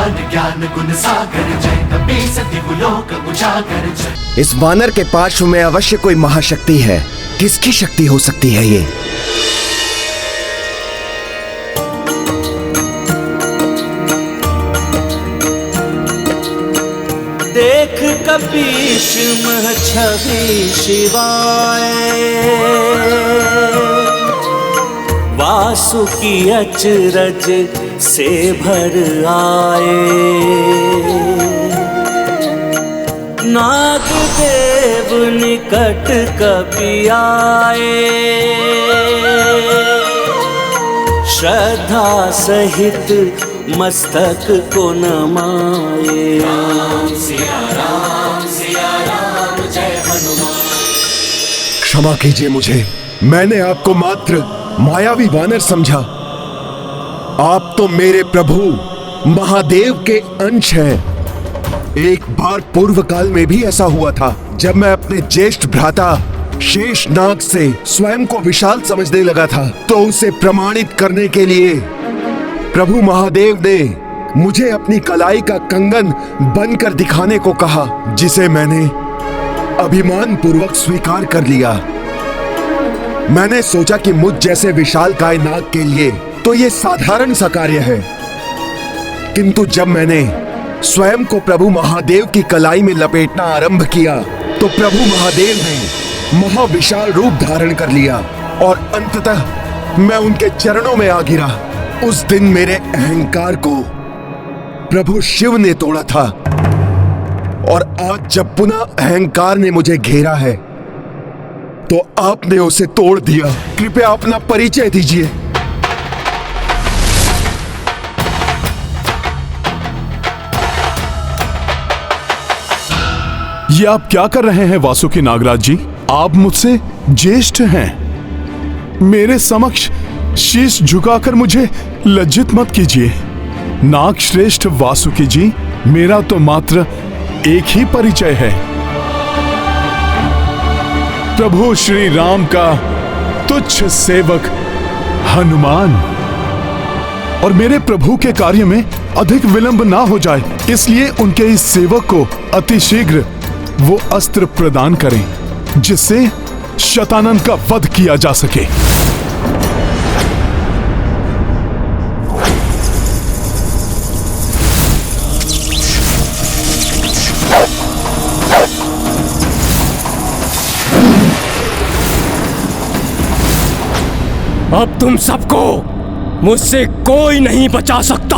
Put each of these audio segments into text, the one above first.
हनुमान ज्ञान गुण सागर जय कपीस तिहु लोक उजागर जय। इस वानर के पार्श्व में अवश्य कोई महाशक्ति है। किसकी शक्ति हो सकती है ये? देख कपीश मह छवि शिवाय, वासुकी अचरज से भर आए। नाग देव निकट कपि आए, श्रद्धा सहित मस्तक को नमाए। राम सिया राम जय हनुमान। क्षमा कीजिए मुझे, मैंने आपको मात्र मायावी वानर समझा। आप तो मेरे प्रभु महादेव के अंश हैं। एक बार पूर्व काल में भी ऐसा हुआ था, जब मैं अपने ज्येष्ठ भ्राता शेषनाग से स्वयं को विशाल समझने लगा था, तो उसे प्रमाणित करने के लिए प्रभु महादेव ने मुझे अपनी कलाई का कंगन बनकर दिखाने को कहा, जिसे मैंने अभिमान पूर्वक स्वीकार कर लिया। मैंने सोचा कि मुझ जैसे विशालकाय नाग के लिए तो ये साधारण सा कार्य है, किंतु जब मैंने स्वयं को प्रभु महादेव की कलाई में लपेटना आरंभ किया, तो प्रभु महादेव ने महाविशाल रूप धारण कर लिया और अंततः मैं उनके चरणों में आ गिरा। उस दिन मेरे अहंकार को प्रभु शिव ने तोड़ा था, और आज जब पुनः अहंकार ने मुझे घेरा है, तो आपने उसे तोड़ दिया। कृपया अपना परिचय दीजिए। ये आप क्या कर रहे हैं वासुकी नागराज जी? आप मुझसे ज्येष्ठ हैं। मेरे समक्ष शीश झुकाकर मुझे लज्जित मत कीजिए। नाग श्रेष्ठ वासुकी जी, मेरा तो मात्र एक ही परिचय है, प्रभु श्री राम का तुच्छ सेवक हनुमान। और मेरे प्रभु के कार्य में अधिक विलंब ना हो जाए, इसलिए उनके इस सेवक को अतिशीघ्र वो अस्त्र प्रदान करें, जिससे शतानन का वध किया जा सके। अब तुम सबको मुझसे कोई नहीं बचा सकता।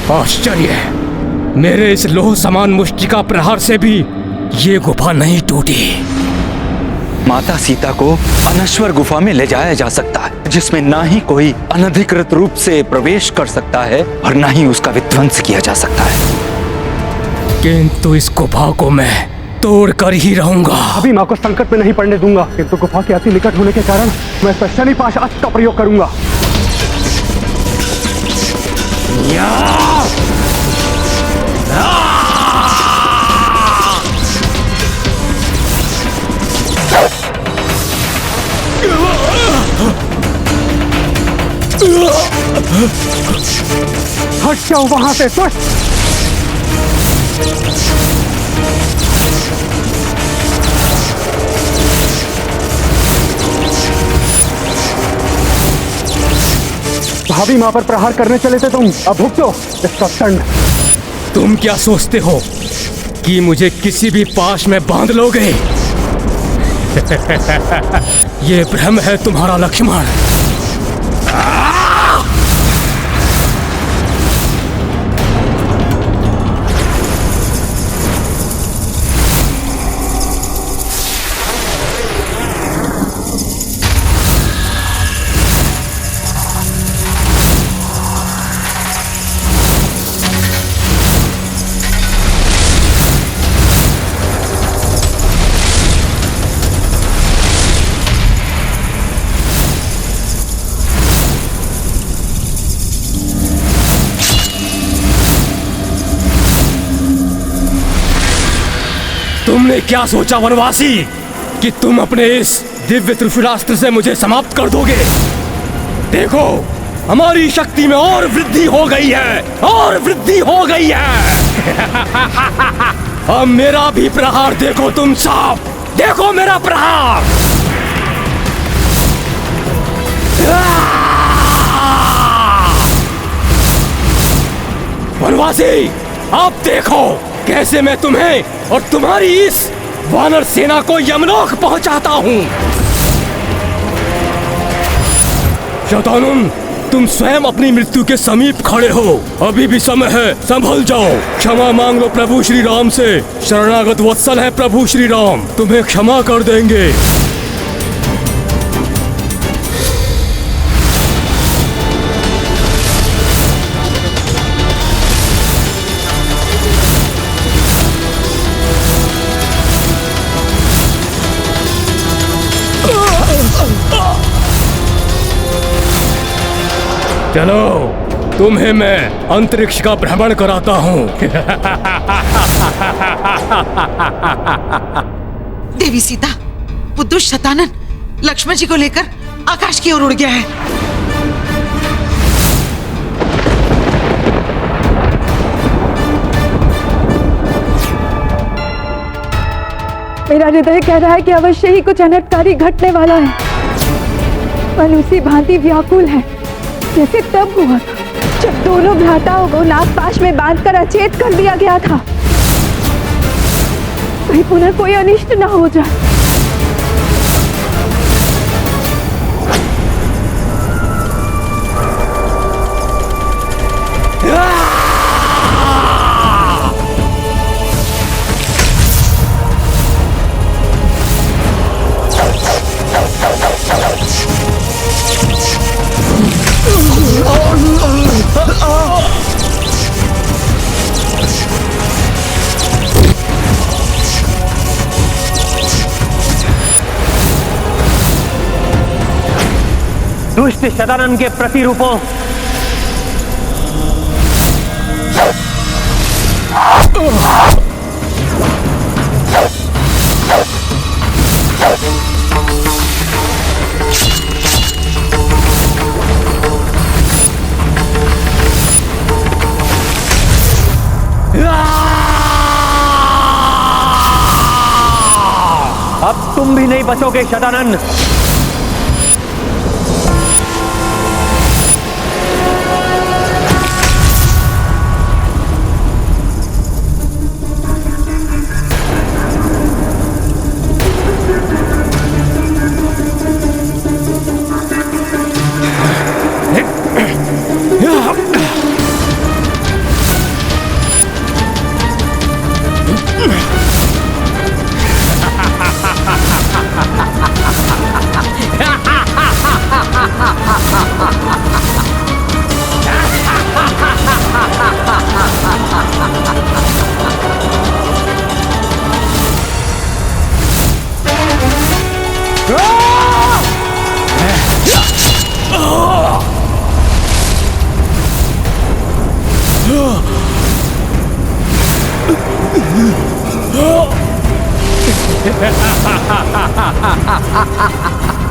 आश्चर्य है, मेरे इस लोह समान मुष्टिका प्रहार से भी ये गुफा नहीं टूटी। माता सीता को अनश्वर गुफा में ले जाया जा सकता है, जिसमें ना ही कोई अनधिकृत रूप से प्रवेश कर सकता है और ना ही उसका विध्वंस किया जा सकता है। किंतु इस गुफा को मैं तोड़ कर ही रहूंगा। अभी माँ को संकट में नहीं पड़ने दूंगा, किंतु गुफा के अति निकट होने के कारण मैं इस पर शनि पाश अस्त्र का प्रयोग करूंगा। हट जाओ वहां से दुष्ट। भाभी मां पर प्रहार करने चले थे तुम, अब भुगतो इसका दंड। तुम क्या सोचते हो कि मुझे किसी भी पाश में बांध लोगे? ये भ्रम है तुम्हारा लक्ष्मण। तुमने क्या सोचा वनवासी कि तुम अपने इस दिव्य त्रिशूलास्त्र से मुझे समाप्त कर दोगे? देखो, हमारी शक्ति में और वृद्धि हो गई है, और वृद्धि हो गई है। अब मेरा भी प्रहार देखो तुम सब, देखो मेरा प्रहार। वनवासी, अब देखो कैसे मैं तुम्हें और तुम्हारी इस वानर सेना को यमलोक पहुंचाता हूं। शैतानुन, तुम स्वयं अपनी मृत्यु के समीप खड़े हो। अभी भी समय है, संभल जाओ। क्षमा मांग लो प्रभु श्री राम से। शरणागत वत्सल है प्रभु श्री राम, तुम्हें क्षमा कर देंगे। चलो, तुम्हें मैं अंतरिक्ष का भ्रमण कराता हूँ। देवी सीता, पुत्र शतानन लक्ष्मण जी को लेकर आकाश की ओर उड़ गया है। मेरा हृदय कह रहा है कि अवश्य ही कुछ अनर्थकारी घटने वाला है। मन उसी भांति व्याकुल है जैसे तब हुआ था जब दोनों भ्राताओं को नागपाश में बांधकर अचेत कर दिया गया था। कहीं पुनः कोई अनिष्ट न हो जाए। दुष्ट शतानन के प्रतिरूपों, अब तुम भी नहीं बचोगे शतानन।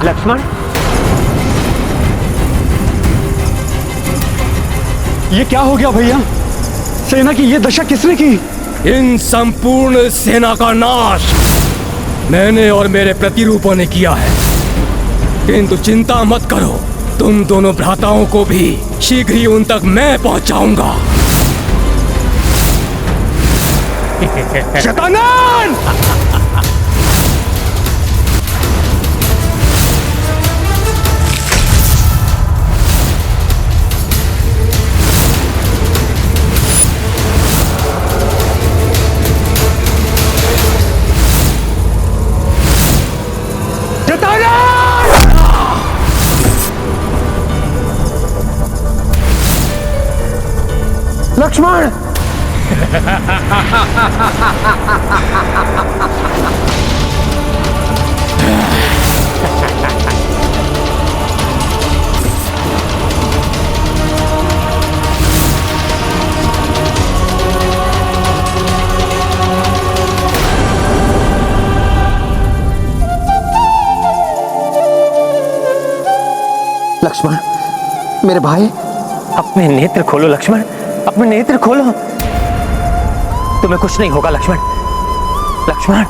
लक्ष्मण, ये क्या हो गया भैया? सेना की ये दशा किसने की? इन संपूर्ण सेना का नाश मैंने और मेरे प्रतिरूपों ने किया है। किंतु चिंता मत करो, तुम दोनों भ्राताओं को भी शीघ्र ही उन तक मैं पहुंचाऊंगा। शतानन! लक्ष्मण! लक्ष्मण, मेरे भाई, अपने नेत्र खोलो लक्ष्मण, अपने नेत्र खोलो। तुम्हें कुछ नहीं होगा लक्ष्मण। लक्ष्मण,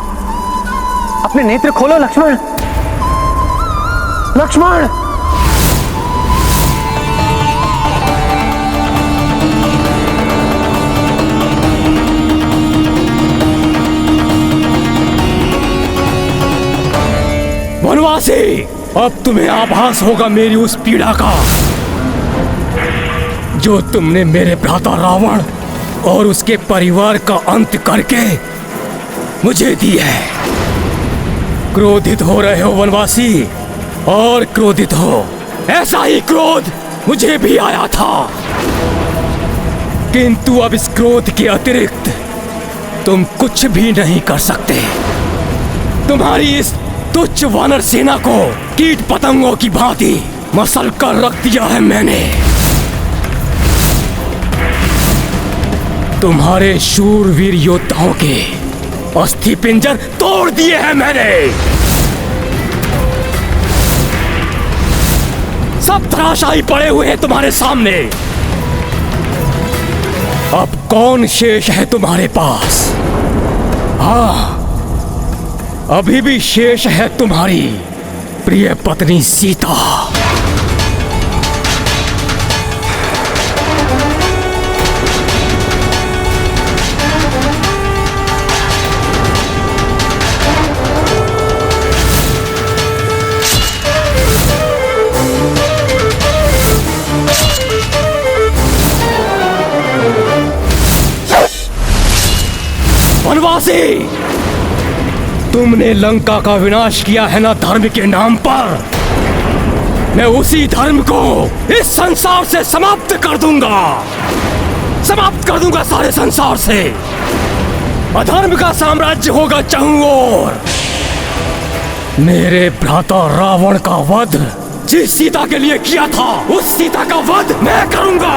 अपने नेत्र खोलो लक्ष्मण। लक्ष्मण, वनवासी, अब तुम्हें आभास होगा मेरी उस पीड़ा का जो तुमने मेरे भ्राता रावण और उसके परिवार का अंत करके मुझे दी है। क्रोधित हो रहे हो वनवासी, और क्रोधित हो। ऐसा ही क्रोध मुझे भी आया था, किंतु अब इस क्रोध के अतिरिक्त तुम कुछ भी नहीं कर सकते। तुम्हारी इस तुच्छ वानर सेना को कीट पतंगों की भांति मसल कर रख दिया है मैंने। तुम्हारे शूरवीर योद्धाओं के अस्थि पिंजर तोड़ दिए हैं मैंने। सब धराशायी पड़े हुए हैं तुम्हारे सामने। अब कौन शेष है तुम्हारे पास? हाँ, अभी भी शेष है तुम्हारी प्रिय पत्नी सीता। वनवासी, तुमने लंका का विनाश किया है ना धर्म के नाम पर। मैं उसी धर्म को इस संसार से समाप्त कर दूंगा, समाप्त कर दूंगा सारे संसार से। अधर्म का साम्राज्य होगा चारों ओर। मेरे भ्राता रावण का वध जिस सीता के लिए किया था, उस सीता का वध मैं करूंगा।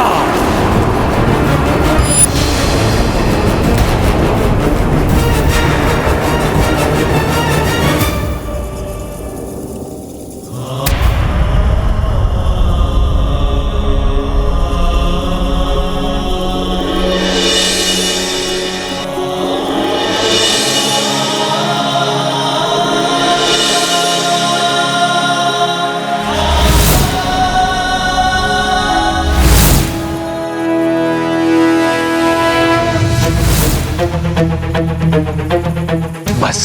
बस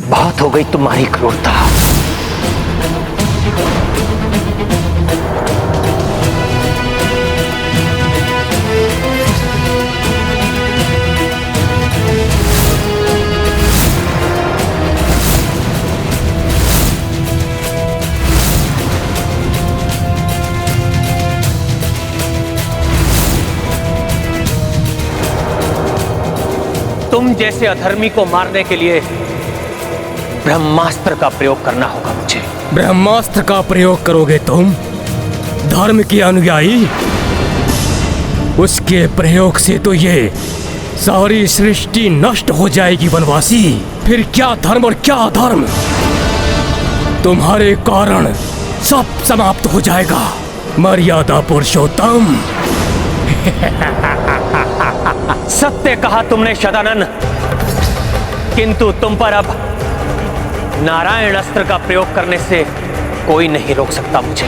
बहुत हो गई तुम्हारी क्रूरता। तुम जैसे अधर्मी को मारने के लिए ब्रह्मास्त्र का प्रयोग करना होगा मुझे। ब्रह्मास्त्र का प्रयोग करोगे तुम, धर्म के अनुयायी? उसके प्रयोग से तो ये सारी सृष्टि नष्ट हो जाएगी वनवासी। फिर क्या धर्म और क्या अधर्म, तुम्हारे कारण सब समाप्त हो जाएगा। मर्यादा पुरुषोत्तम। सत्य कहा तुमने शतानन, किंतु तुम पर अब नारायण अस्त्र का प्रयोग करने से कोई नहीं रोक सकता मुझे।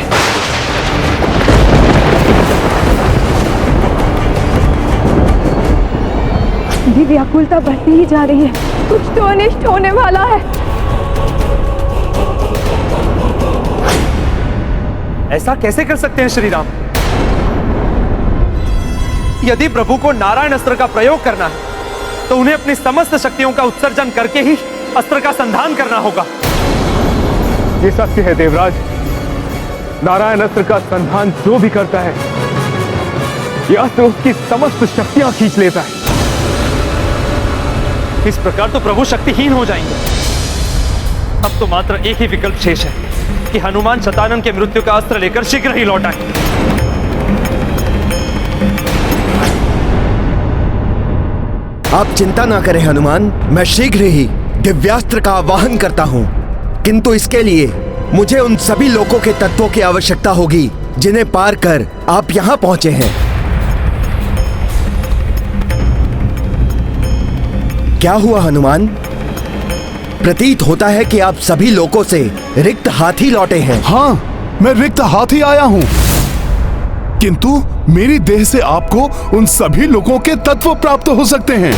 भी व्याकुलता बढ़ती ही जा रही है। कुछ तो अनिष्ट होने वाला है। ऐसा कैसे कर सकते हैं श्री राम? यदि प्रभु को नारायण अस्त्र का प्रयोग करना है तो उन्हें अपनी समस्त शक्तियों का उत्सर्जन करके ही अस्त्र का संधान करना होगा। ये सत्य है देवराज। नारायण अस्त्र का संधान जो भी करता है, यह अस्त्र उसकी समस्त शक्तियां खींच लेता है। इस प्रकार तो प्रभु शक्तिहीन हो जाएंगे। अब तो मात्र एक ही विकल्प शेष है कि हनुमान शतानन के मृत्यु का अस्त्र लेकर शीघ्र ही लौट आए। आप चिंता ना करें हनुमान, मैं शीघ्र ही दिव्यास्त्र का आवाहन करता हूं। किंतु इसके लिए मुझे उन सभी लोकों के तत्वों की आवश्यकता होगी जिन्हें पार कर आप यहाँ पहुंचे हैं। क्या हुआ हनुमान? प्रतीत होता है कि आप सभी लोकों से रिक्त हाथ ही लौटे हैं। हाँ, मैं रिक्त हाथ ही आया हूँ, किंतु मेरी देह से आपको उन सभी लोगों के तत्व प्राप्त हो सकते हैं।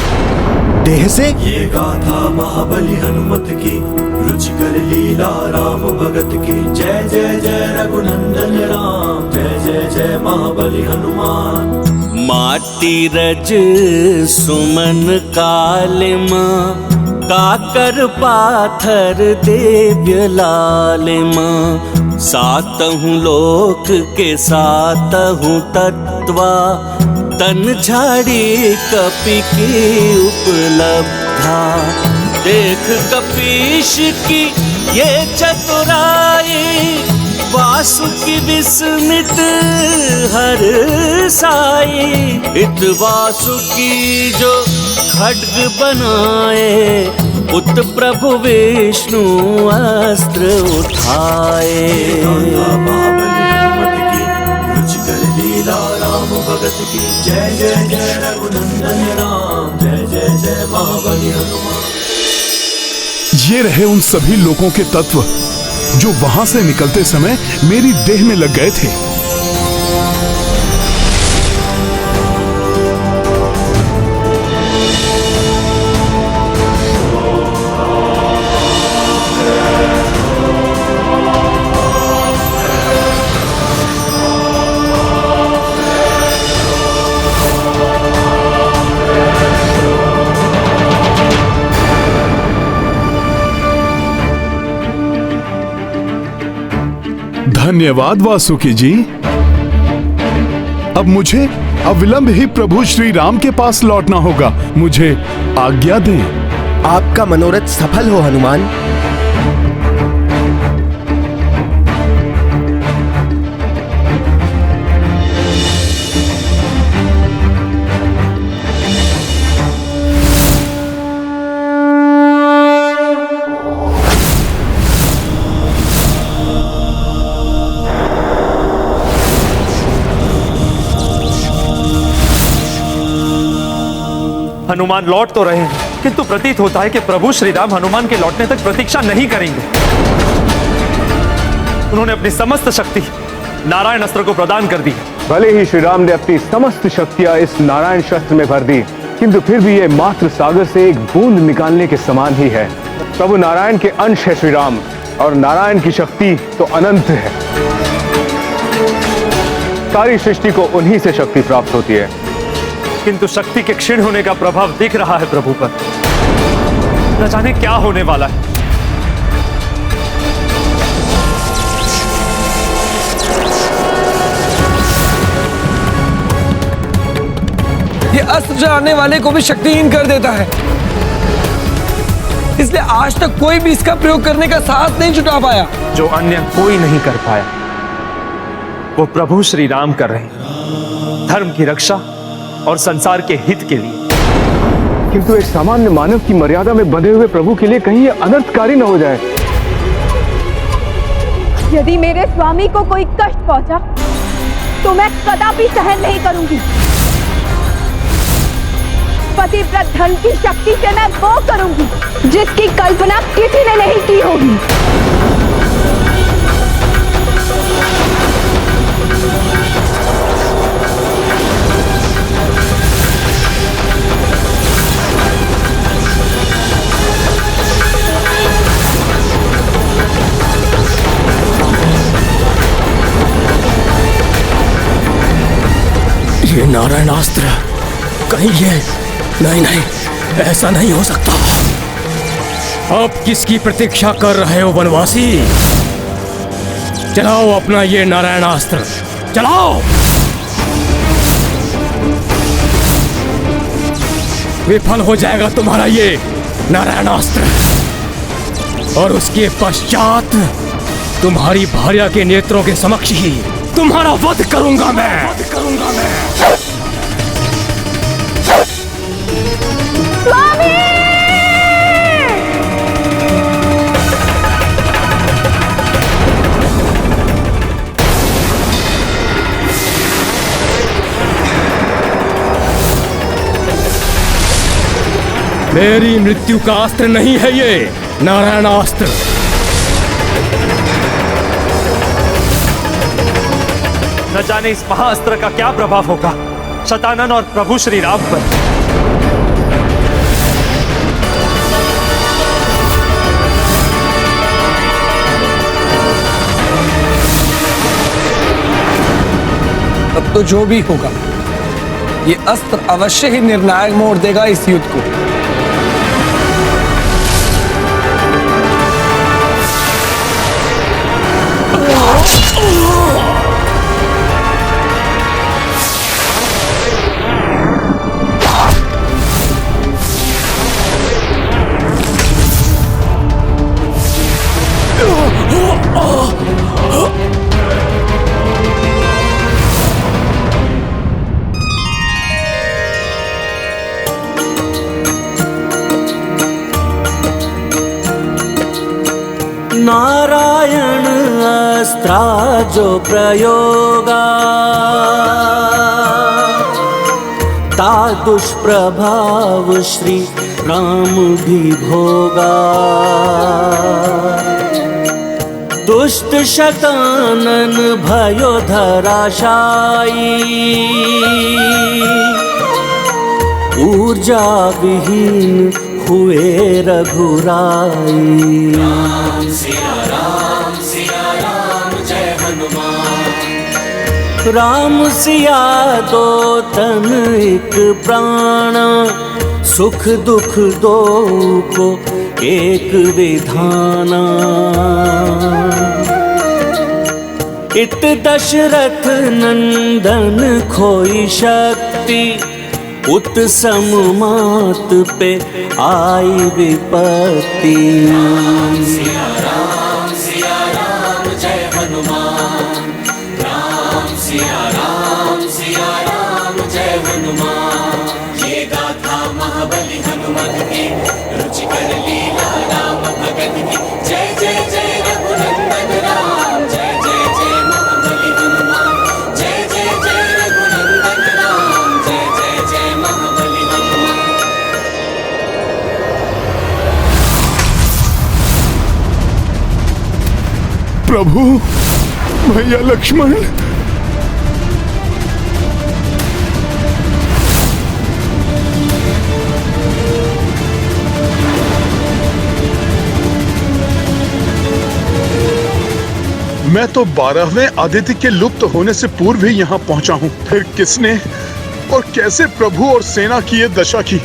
देह से? ये गाथा महाबली हनुमत की, रुचिकर लीला राम भगत की। जय जय जय रघुनंदन राम, जय जय जय महाबली हनुमान। माटी रज सुमन कालिमा, काकर पाथर देव्य लालिमा। सातहु लोक के सातहु तत्वा, तन झाड़ी कपि की उपलब्धा। देख कपीश की ये चतुराई, वासुकी विस्मित हर साई। इत वासुकी जो खड्ग बनाए, उत प्रभु विष्णु अस्त्र उठाए। महाबली हनुमत की, रुचिकर लीला राम भगत की। जय जय जय रघुनंदन राम, जय जय जय महाबली हनुमान। ये रहे उन सभी लोगों के तत्व जो वहां से निकलते समय मेरी देह में लग गए थे। धन्यवाद वासुकी जी। अब मुझे अविलंब ही प्रभु श्री राम के पास लौटना होगा। मुझे आज्ञा दें। आपका मनोरथ सफल हो हनुमान। हनुमान लौट तो रहे हैं, किंतु प्रतीत होता है कि प्रभु श्री राम हनुमान के लौटने तक प्रतीक्षा नहीं करेंगे। उन्होंने अपनी समस्त शक्ति नारायण अस्त्र को प्रदान कर दी। भले ही श्री राम ने अपनी समस्त शक्तियां इस नारायण शस्त्र में भर दी, किंतु फिर भी ये मात्र सागर से एक बूंद निकालने के समान ही है। प्रभु नारायण के अंश है श्री राम, और नारायण की शक्ति तो अनंत है। सारी सृष्टि को उन्हीं से शक्ति प्राप्त होती है, किंतु शक्ति के क्षीण होने का प्रभाव दिख रहा है प्रभु पर। न जाने क्या होने वाला है। ये अस्त्र चलाने वाले को भी शक्तिहीन कर देता है, इसलिए आज तक कोई भी इसका प्रयोग करने का साहस नहीं जुटा पाया। जो अन्य कोई नहीं कर पाया, वो प्रभु श्री राम कर रहे हैं, धर्म की रक्षा और संसार के हित के लिए। किंतु एक सामान्य मानव की मर्यादा में बंधे हुए प्रभु के लिए कहीं यह अनर्थकारी न हो जाए। यदि मेरे स्वामी को कोई कष्ट पहुंचा तो मैं कदापि सहन नहीं करूंगी। पतिव्रत धन की शक्ति से मैं वो करूंगी जिसकी कल्पना किसी ने नहीं की होगी। ये नारायणास्त्र कहीं ये नहीं, ऐसा नहीं हो सकता। अब किसकी प्रतीक्षा कर रहे हो वनवासी? चलाओ अपना ये नारायणास्त्र, चलाओ। विफल हो जाएगा तुम्हारा ये नारायणास्त्र, और उसके पश्चात तुम्हारी भार्या के नेत्रों के समक्ष ही तुम्हारा वध करूंगा मैं। मेरी मृत्यु का अस्त्र नहीं है ये, नारायणास्त्र। न जाने इस महाअस्त्र का क्या प्रभाव होगा शतानन और प्रभु श्री राम पर। अब तो जो भी होगा, ये अस्त्र अवश्य ही निर्णायक मोड़ देगा इस युद्ध को। नारायण अस्त्रा जो प्रयोगा ता दुष्प्रभाव श्री राम भी भोगा। दुष्ट शतानन भयो धराशायी ऊर्जा विहीन हुए रघुराई। राम सिया राम जय हनुमान। राम सिया दो तन एक प्राण सुख दुख दो को एक विधाना। इत दशरथ नंदन खोई शक्ति उत्सम मात पे आई विपत्ति। राम सिया राम जय हनुमान। राम सिया राम जय हनुमान। ये गाथा महाबली हनुमत की रुचिकर लीला राम भगत की। जय जय जय रघुनंदन राम। जय जय जय महाबली हनुमान। जय जय जय रघुनंदन राम। जय जय जय महाबली हनुमान। प्रभु, भैया लक्ष्मण। मैं तो 12वें आदित्य के लुप्त होने से पूर्व ही यहाँ पहुँचा हूँ। फिर किसने और कैसे प्रभु और सेना की ये दशा की?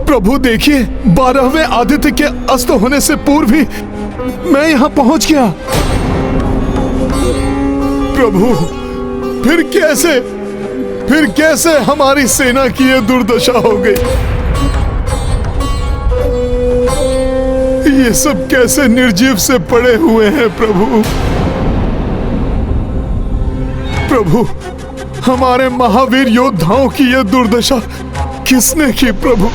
प्रभु देखिए, 12वें आदित्य के अस्त होने से पूर्व ही मैं यहाँ पहुँच गया। प्रभु, फिर कैसे हमारी सेना की ये दुर्दशा हो गई? ये सब कैसे निर्जीव से पड़े हुए हैं प्रभु, हमारे महावीर योद्धाओं की यह दुर्दशा किसने की प्रभु?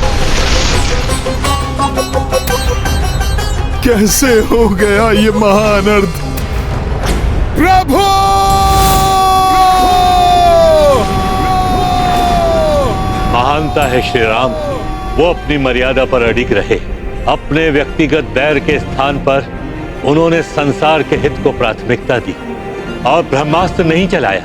कैसे हो गया ये महाअनर्थ प्रभु? महानता है श्री राम, वो अपनी मर्यादा पर अडिग रहे। अपने व्यक्तिगत दैर के स्थान पर उन्होंने संसार के हित को प्राथमिकता दी और ब्रह्मास्त्र नहीं चलाया।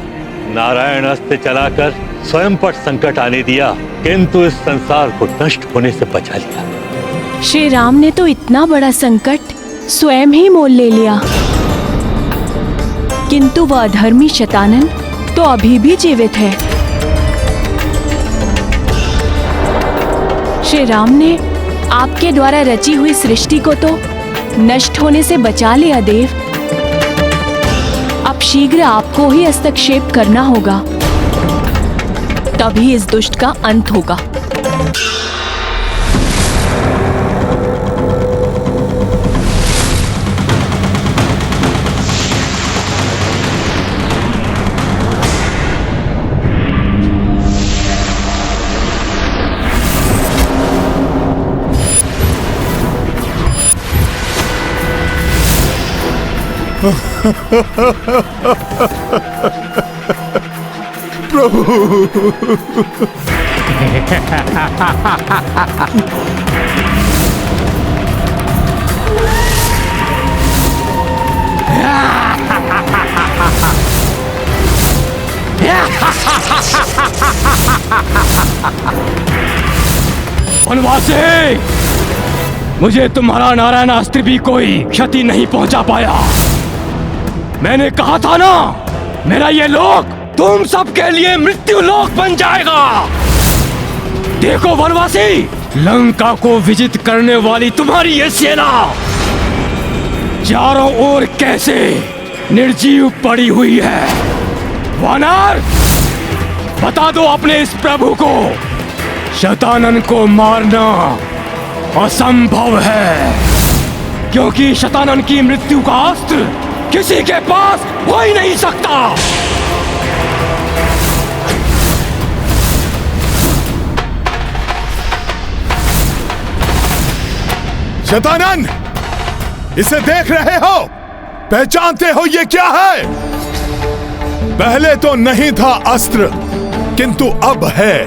नारायण अस्त्र चलाकर स्वयं पर संकट आने दिया, किंतु इस संसार को नष्ट होने से बचा लिया। श्री राम ने तो इतना बड़ा संकट स्वयं ही मोल ले लिया, किंतु वह अधर्मी शतानन तो अभी भी जीवित है। श्री राम ने आपके द्वारा रची हुई सृष्टि को तो नष्ट होने से बचा लिया देव। अब शीघ्र आपको ही हस्तक्षेप करना होगा, तभी इस दुष्ट का अंत होगा। प्रभु वनवासी, मुझे तुम्हारा नारायण अस्त्र भी कोई क्षति नहीं पहुंचा पाया। मैंने कहा था ना, मेरा ये लोक तुम सबके लिए मृत्यु लोक बन जाएगा। देखो वनवासी, लंका को विजित करने वाली तुम्हारी ये सेना चारों ओर कैसे निर्जीव पड़ी हुई है। वानर, बता दो अपने इस प्रभु को, शतानन को मारना असंभव है, क्योंकि शतानन की मृत्यु का अस्त्र किसी के पास हो ही नहीं सकता। शतानन, इसे देख रहे हो? पहचानते हो ये क्या है? पहले तो नहीं था अस्त्र, किंतु अब है।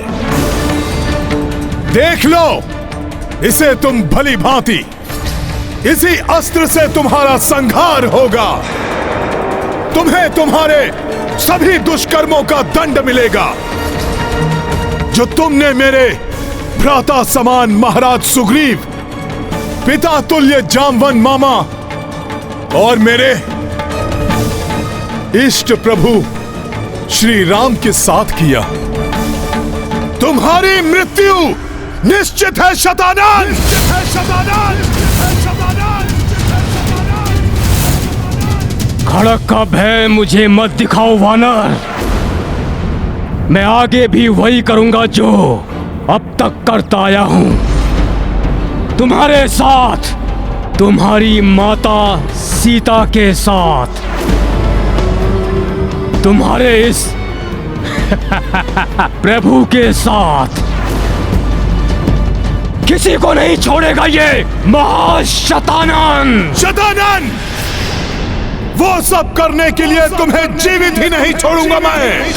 देख लो इसे तुम भली भांति। इसी अस्त्र से तुम्हारा संहार होगा। तुम्हें तुम्हारे सभी दुष्कर्मों का दंड मिलेगा जो तुमने मेरे भ्राता समान महाराज सुग्रीव, पिता तुल्य जामवन मामा और मेरे इष्ट प्रभु श्री राम के साथ किया। तुम्हारी मृत्यु निश्चित है शतानन! निश्चित है शतानन! खड़क का भय मुझे मत दिखाओ वानर। मैं आगे भी वही करूंगा जो अब तक करता आया हूं। तुम्हारे साथ, तुम्हारी माता सीता के साथ, तुम्हारे इस प्रभु के साथ किसी को नहीं छोड़ेगा ये महाशतानन। शतानन, वो सब करने के लिए तुम्हें जीवित ही नहीं छोड़ूंगा मैं।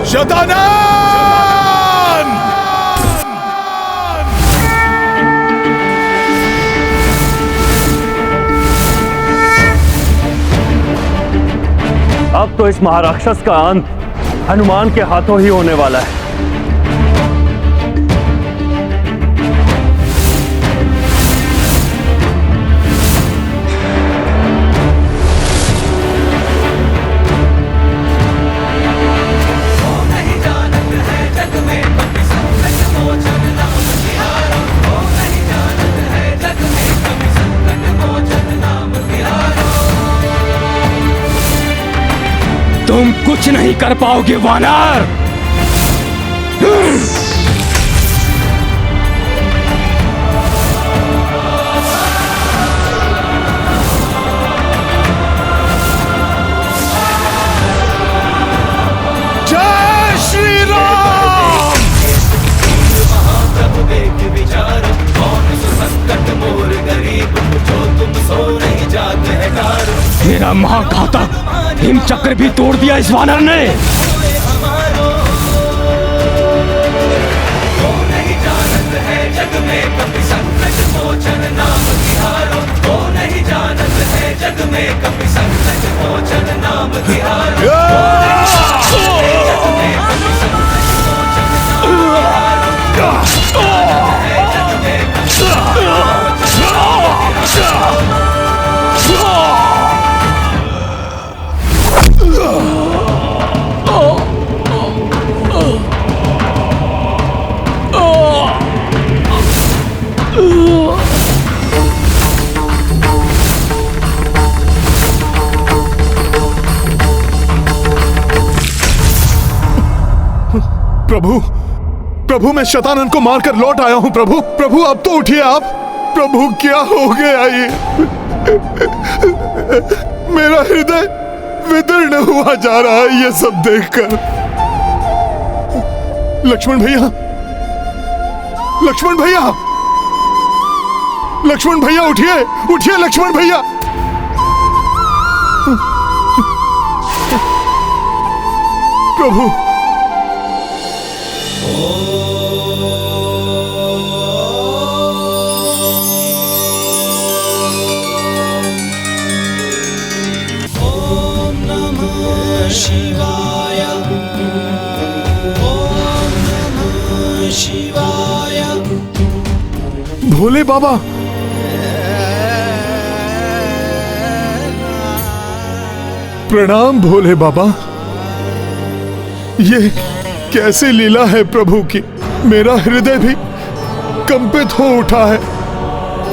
शतानन! अब तो इस महाराक्षस का अंत हनुमान के हाथों ही होने वाला है। तुम कुछ नहीं कर पाओगे वानर। जय श्री राम! महाप्रभु देख विचार, कौन संकट मोर गरीब, जो तुम सो नहीं जाते है कार। मेरा महाघातक हिम चक्र भी तोड़ दिया इस वानर ने। नहीं जानत है जग में कभी संकट मोचन नाम तिहारो। वो नहीं जानत है जग में कभी संकट मोचन नाम तिहारो। प्रभु, प्रभु, मैं शतानन को मारकर लौट आया हूं। प्रभु, प्रभु, अब तो उठिए आप। प्रभु, क्या हो गया ये? मेरा हृदय विदीर्ण हुआ जा रहा है ये सब देखकर। लक्ष्मण भैया, लक्ष्मण भैया, लक्ष्मण भैया, उठिए, उठिए लक्ष्मण भैया। प्रभु। ओम नमः शिवाय। ओम नमः शिवाय। भोले बाबा, प्रणाम भोले बाबा। ये कैसी लीला है प्रभु की, मेरा हृदय भी कंपित हो उठा है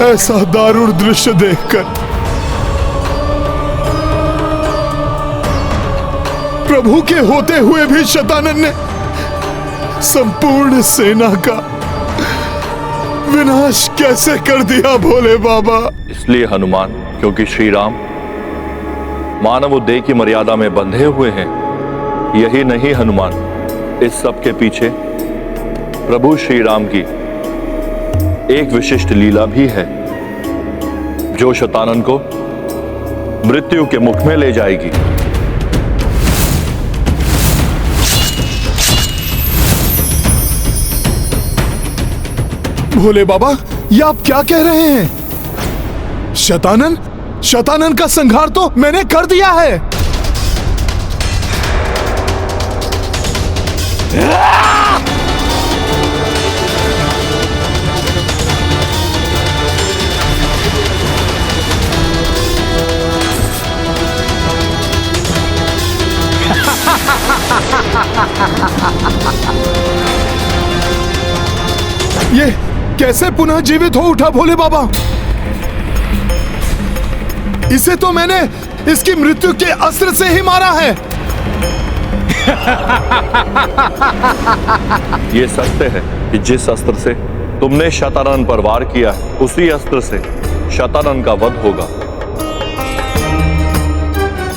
ऐसा दारुण दृश्य देखकर। प्रभु के होते हुए भी शतानन ने संपूर्ण सेना का विनाश कैसे कर दिया भोले बाबा? इसलिए हनुमान, क्योंकि श्री राम मानव उद्देय की मर्यादा में बंधे हुए हैं। यही नहीं हनुमान, इस सब के पीछे प्रभु श्री राम की एक विशिष्ट लीला भी है, जो शतानन को मृत्यु के मुख में ले जाएगी। भोले बाबा, ये आप क्या कह रहे हैं? शतानन का संहार तो मैंने कर दिया है। ये कैसे पुनः जीवित हो उठा भोले बाबा? इसे तो मैंने इसकी मृत्यु के अस्त्र से ही मारा है। ये सत्य है कि जिस अस्त्र से तुमने शतानन पर वार किया है, उसी अस्त्र से शतानन का वध होगा।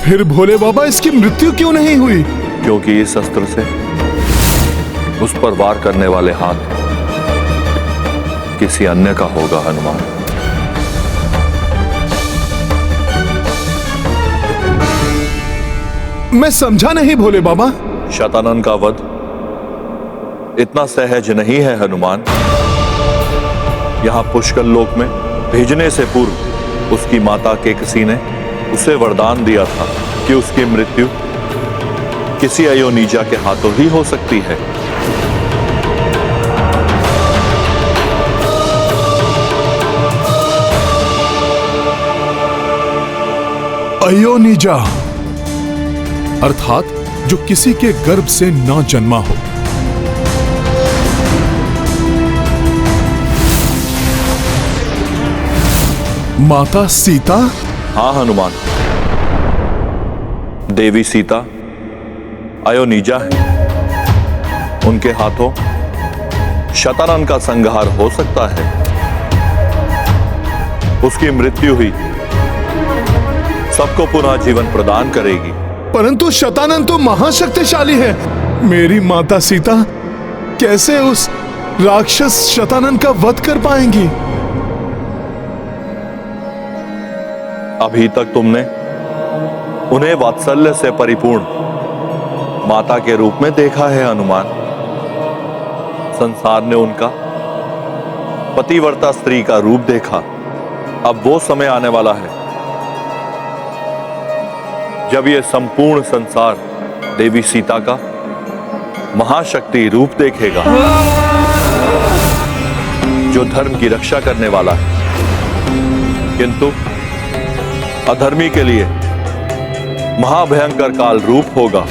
फिर भोले बाबा, इसकी मृत्यु क्यों नहीं हुई? क्योंकि इस अस्त्र से उस पर वार करने वाले हाथ किसी अन्य का होगा हनुमान। मैं समझा नहीं भोले बाबा। शतानन का वध इतना सहज नहीं है हनुमान। यहां पुष्कर लोक में भेजने से पूर्व उसकी माता के किसी ने उसे वरदान दिया था कि उसकी मृत्यु किसी अयोनिजा के हाथों ही हो सकती है। अयोनिजा अर्थात जो किसी के गर्भ से न जन्मा हो। माता सीता? हाँ हनुमान, देवी सीता अयोनिजा है। उनके हाथों शतानन का संहार हो सकता है। उसकी मृत्यु ही सबको पुनः जीवन प्रदान करेगी। परंतु शतानन तो महाशक्तिशाली है। मेरी माता सीता कैसे उस राक्षस शतानन का वध कर पाएंगी? अभी तक तुमने उन्हें वात्सल्य से परिपूर्ण माता के रूप में देखा है हनुमान। संसार ने उनका पतिव्रता स्त्री का रूप देखा। अब वो समय आने वाला है जब यह संपूर्ण संसार देवी सीता का महाशक्ति रूप देखेगा, जो धर्म की रक्षा करने वाला है, किंतु अधर्मी के लिए महाभयंकर काल रूप होगा,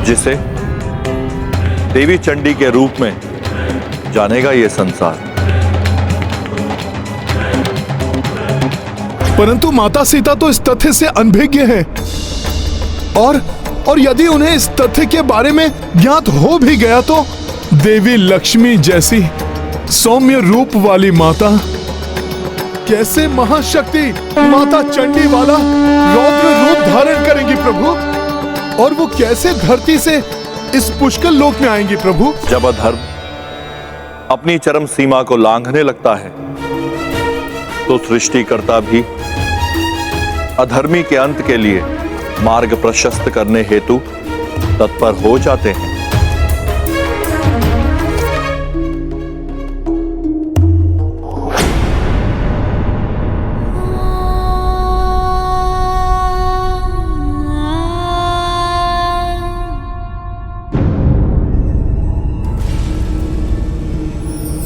जिसे देवी चंडी के रूप में जानेगा यह संसार। परंतु माता सीता तो इस तथ्य से अनभिज्ञ है, और यदि उन्हें इस तथ्य के बारे में ज्ञात हो भी गया तो देवी लक्ष्मी जैसी सौम्य रूप वाली माता कैसे महाशक्ति माता चंडी वाला रौद्र रूप धारण करेंगी प्रभु? और वो कैसे धरती से इस पुष्कर लोक में आएंगी प्रभु? जब अधर्म अपनी चरम सीमा को लांघने लगता है तो सृष्टिकर्ता भी अधर्मी के अंत के लिए मार्ग प्रशस्त करने हेतु तत्पर हो जाते हैं।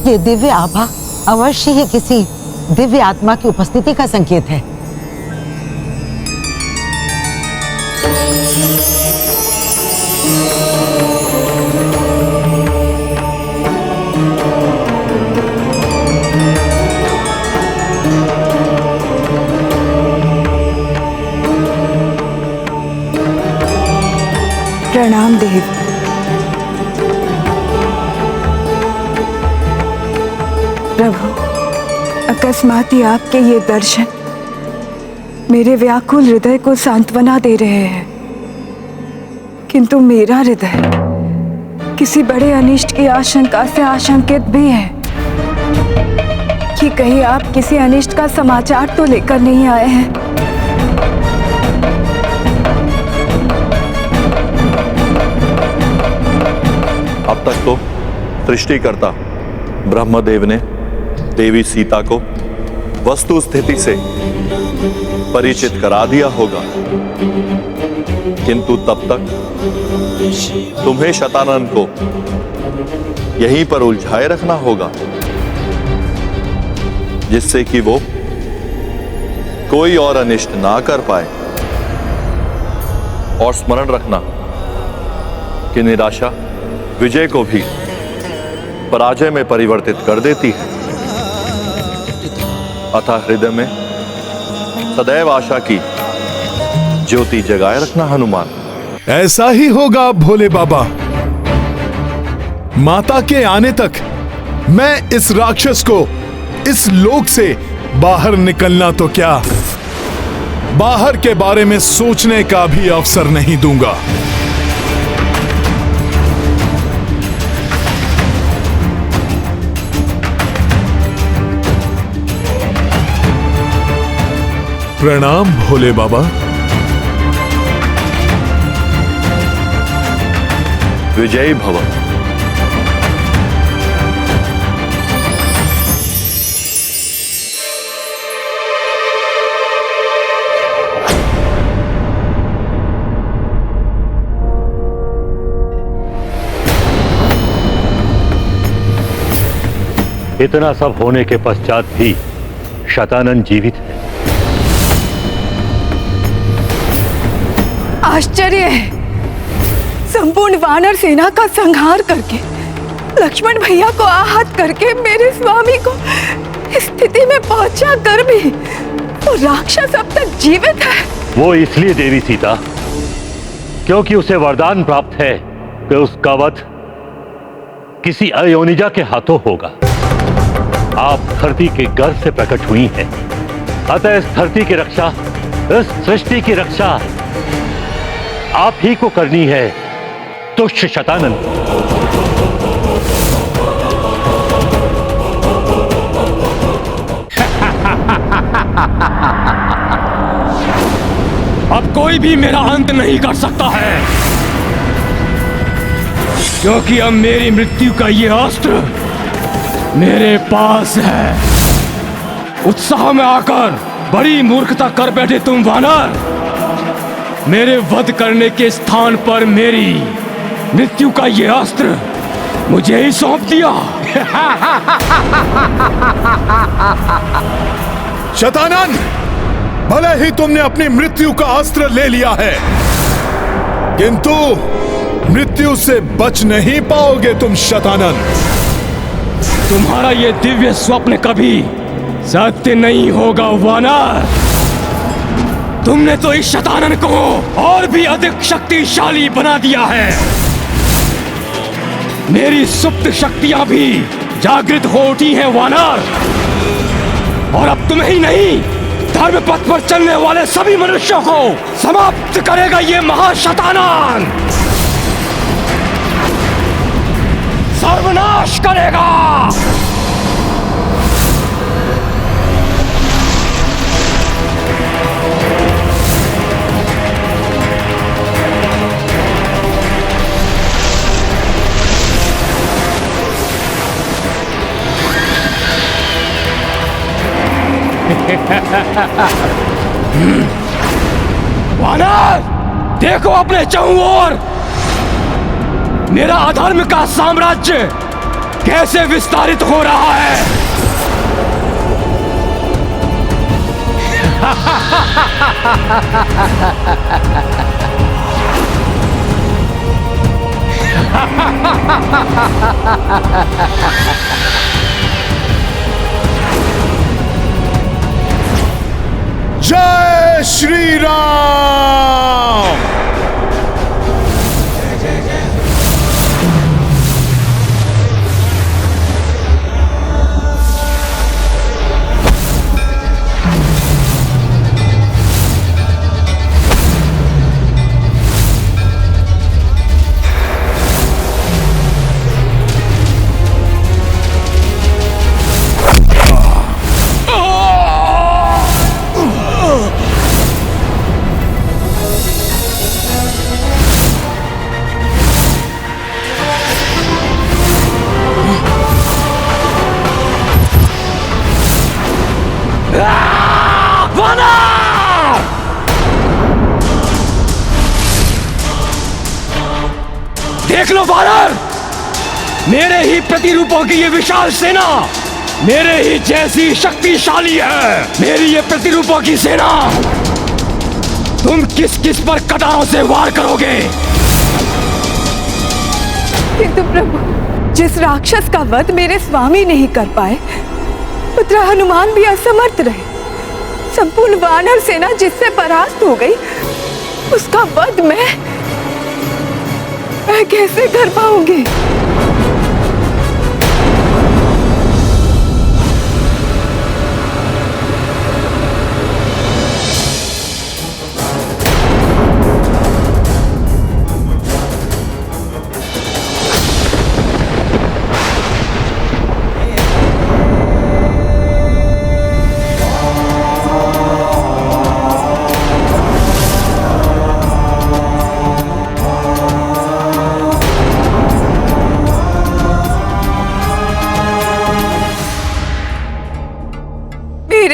ये दिव्य आभा अवश्य ही किसी दिव्य आत्मा की उपस्थिति का संकेत है। प्रणाम देव। प्रभु, अकस्मात ही आपके ये दर्शन मेरे व्याकुल हृदय को सांत्वना दे रहे हैं, किंतु मेरा हृदय किसी बड़े अनिष्ट की आशंका से आशंकित भी है कि कहीं आप किसी अनिष्ट का समाचार तो लेकर नहीं आए हैं। अब तक तो सृष्टिकर्ता ब्रह्मदेव ने देवी सीता को वस्तु स्थिति से परिचित करा दिया होगा, किंतु तब तक तुम्हें शतानन को यहीं पर उलझाए रखना होगा, जिससे कि वो कोई और अनिष्ट ना कर पाए। और स्मरण रखना कि निराशा विजय को भी पराजय में परिवर्तित कर देती है, अतः हृदय में सदैव आशा की ज्योति जगाए रखना हनुमान। ऐसा ही होगा भोले बाबा। माता के आने तक मैं इस राक्षस को इस लोक से बाहर निकलना तो क्या, बाहर के बारे में सोचने का भी अवसर नहीं दूंगा। प्रणाम भोले बाबा। विजयी भव। इतना सब होने के पश्चात भी शतानन जीवित है। आश्चर्य है, संपूर्ण वानर सेना का संहार करके, लक्ष्मण भैया को आहत करके मेरे स्वामी को इस स्थिति में पहुंचा कर भी वो राक्षस अब तक जीवित है। वो इसलिए देवी सीता क्योंकि उसे वरदान प्राप्त है कि उसका वध किसी अयोनिजा के हाथों होगा। आप धरती के गर्भ से प्रकट हुई हैं, अतः इस धरती की रक्षा, इस सृष्टि की रक्षा आप ही को करनी है, तुष्ट शतानन। अब कोई भी मेरा अंत नहीं कर सकता है, क्योंकि अब मेरी मृत्यु का ये अस्त्र मेरे पास है। उत्साह में आकर बड़ी मूर्खता कर बैठे तुम वानर। मेरे वध करने के स्थान पर मेरी मृत्यु का ये अस्त्र मुझे ही सौंप दिया। शतानन, भले ही तुमने अपनी मृत्यु का अस्त्र ले लिया है, किंतु मृत्यु से बच नहीं पाओगे तुम शतानन। तुम्हारा ये दिव्य स्वप्न कभी सत्य नहीं होगा वानर। तुमने तो इस शतानन को और भी अधिक शक्तिशाली बना दिया है। मेरी सुप्त शक्तियां भी जागृत हो उठी हैं वानर, और अब तुम्हें ही नहीं, धर्म पथ पर चलने वाले सभी मनुष्यों को समाप्त करेगा ये महाशतानन, सर्वनाश करेगा। वानर, देखो अपने चारों ओर मेरा अधर्म का साम्राज्य कैसे विस्तारित हो रहा है। जय श्री राम। देख लो वानर, मेरे ही प्रतिरूपों की ये विशाल सेना मेरे ही जैसी शक्तिशाली है। मेरी ये प्रतिरूपों की सेना, तुम किस किस पर कटारों से वार करोगे? किंतु प्रभु, जिस राक्षस का वध मेरे स्वामी नहीं कर पाए, पुत्र हनुमान भी असमर्थ रहे। संपूर्ण वानर सेना जिससे परास्त हो गई, उसका वध मैं कैसे कर पाऊंगी?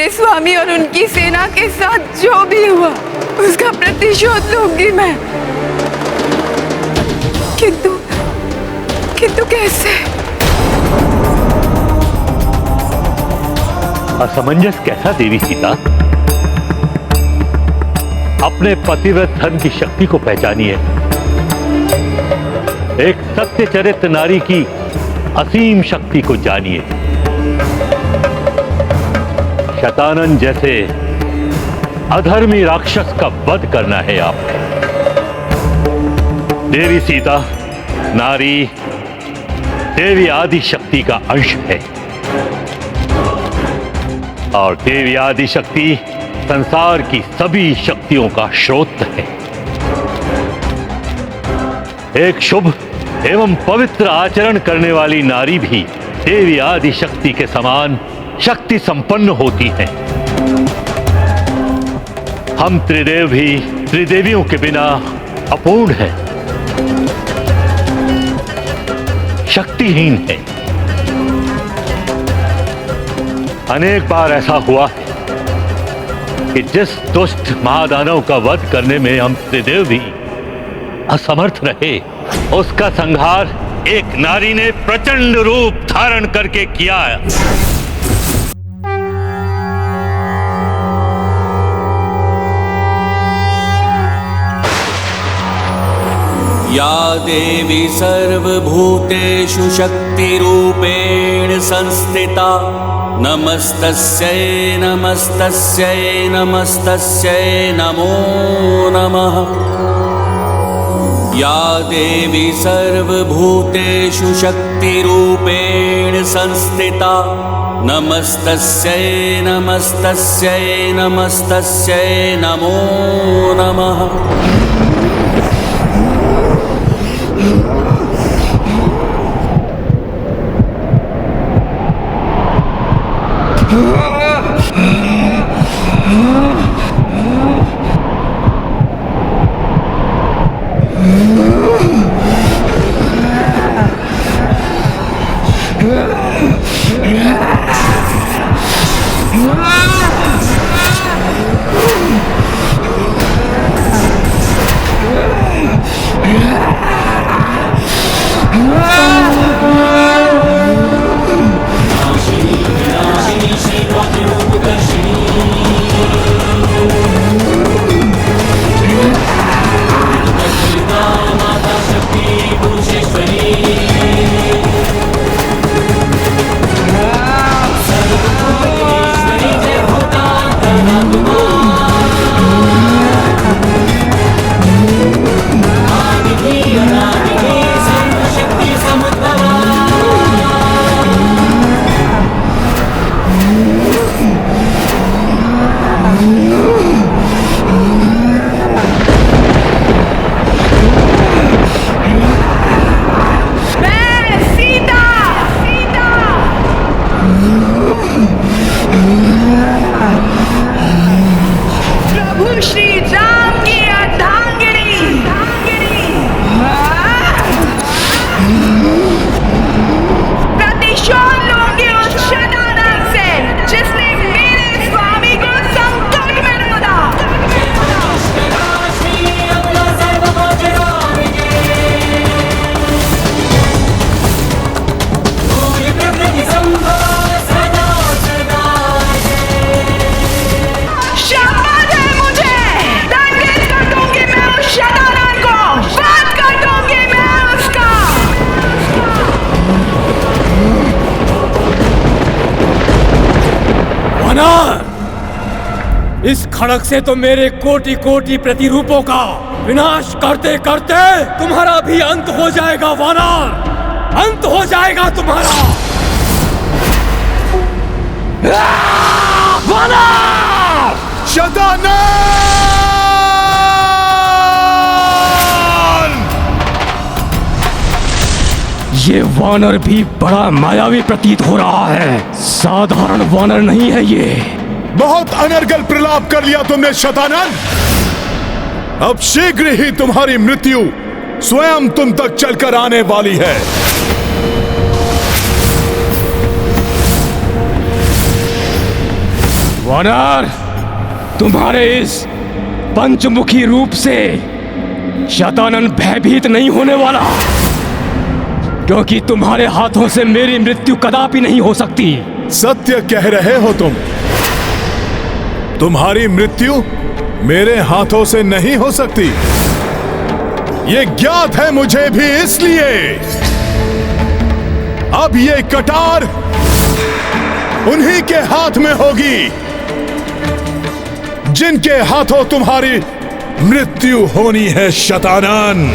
स्वामी और उनकी सेना के साथ जो भी हुआ उसका प्रतिशोध लूंगी मैं। किंतु कैसे? असमंजस कैसा देवी सीता? अपने पतिव्रत धन की शक्ति को पहचानिए। एक सत्य चरित नारी की असीम शक्ति को जानिए। शतानन जैसे अधर्मी राक्षस का वध करना है आपको। देवी सीता नारी देवी आदि शक्ति का अंश है, और देवी आदि शक्ति संसार की सभी शक्तियों का स्रोत है। एक शुभ एवं पवित्र आचरण करने वाली नारी भी देवी आदि शक्ति के समान शक्ति संपन्न होती है। हम त्रिदेव भी त्रिदेवियों के बिना अपूर्ण हैं, शक्तिहीन हैं। अनेक बार ऐसा हुआ है कि जिस दुष्ट महादानव का वध करने में हम त्रिदेव भी असमर्थ रहे, उसका संहार एक नारी ने प्रचंड रूप धारण करके किया है। या देवी सर्वभूतेषु शक्तिरूपेण संस्थिता नमस्तस्यै नमस्तस्यै नमस्तस्यै नमो नमः। या देवी सर्वभूतेषु शक्तिरूपेण संस्थिता नमस्तस्यै नमस्तस्यै नमस्तस्यै नमो नमः। राम की अर्धांगिनी। प्रतिशोध लूंगी उस शतानंद से जिसने मेरे स्वामी को संकट में डाला। शपथ है मुझे, दंडित कर दूंगी मैं उस शतानंद को, वध कर दूंगी मैं उसका। वानर, इस खड़क से तो मेरे कोटि कोटि प्रतिरूपों का विनाश करते करते तुम्हारा भी अंत हो जाएगा वानर, अंत हो जाएगा तुम्हारा। वानर! शतानंद! ये वानर भी बड़ा मायावी प्रतीत हो रहा है, साधारण वानर नहीं है ये। बहुत अनर्गल प्रलाप कर लिया तुमने शतानंद। अब शीघ्र ही तुम्हारी मृत्यु स्वयं तुम तक चलकर आने वाली है। वानर, तुम्हारे इस पंचमुखी रूप से शतानंद भयभीत नहीं होने वाला, क्योंकि तुम्हारे हाथों से मेरी मृत्यु कदापि नहीं हो सकती। सत्य कह रहे हो तुम। तुम्हारी मृत्यु मेरे हाथों से नहीं हो सकती, ये ज्ञात है मुझे भी, इसलिए अब ये कटार उन्हीं के हाथ में होगी जिनके हाथों तुम्हारी मृत्यु होनी है शतानंद।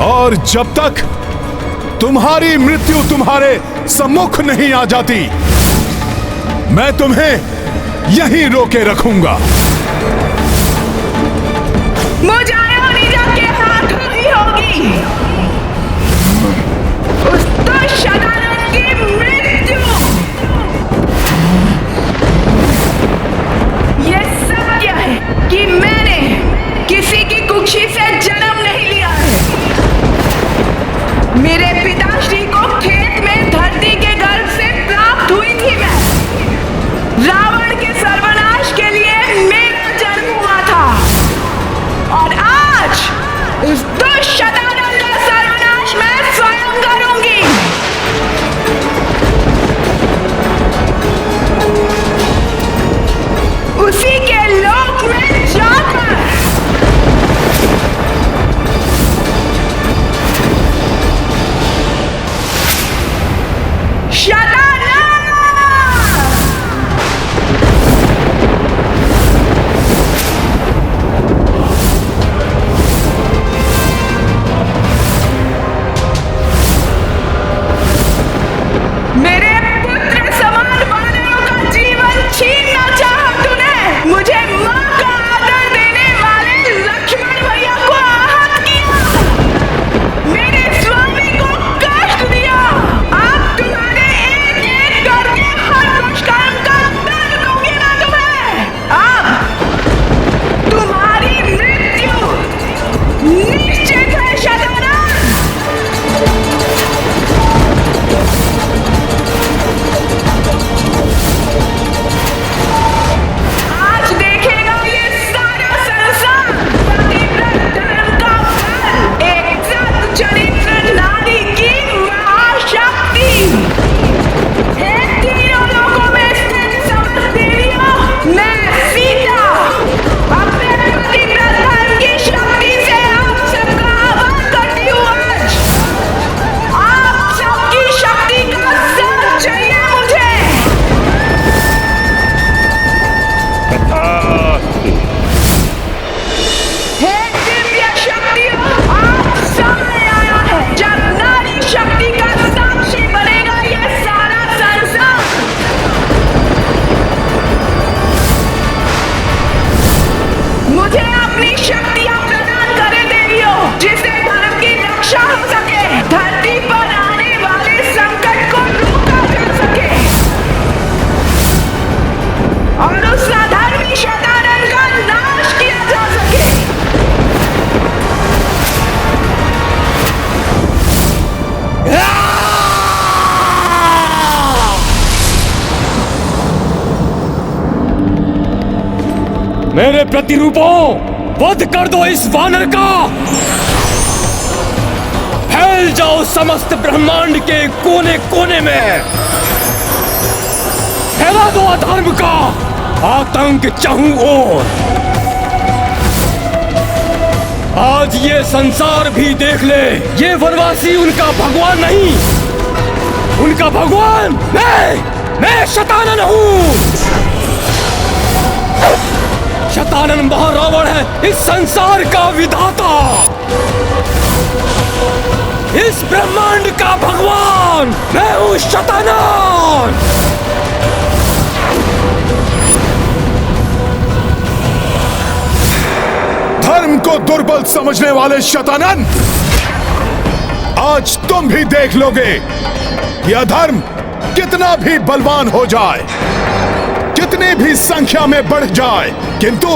और जब तक तुम्हारी मृत्यु तुम्हारे सम्मुख नहीं आ जाती, मैं तुम्हें यहीं रोके रखूंगा। मुझे निजा के हाथों ही होगी उस दुष्ट शतानंद की मृत्यु। ये सत्य है कि मैंने किसी की कुक्षी से जन्म नहीं लिया है। मेरे पिताश्री को खेत में धरती के गर्भ से प्राप्त हुई थी मैं। रावण के सर्वनाश के लिए मेरा जन्म हुआ था, और आज उस दुष्ट शतानंद का मेरे प्रतिरूपों, वध कर दो इस वानर का। फैल जाओ समस्त ब्रह्मांड के कोने कोने में। फैला दो अधर्म का आतंक चाहूं ओर। आज ये संसार भी देख ले, ये वनवासी उनका भगवान नहीं, उनका भगवान मैं शतानन हूं। शतानन महारावण है इस संसार का विधाता, इस ब्रह्मांड का भगवान। मैं हूं शतानन। धर्म को दुर्बल समझने वाले शतानन, आज तुम भी देख लोगे कि अधर्म कितना भी बलवान हो जाए, कितनी भी संख्या में बढ़ जाए, किंतु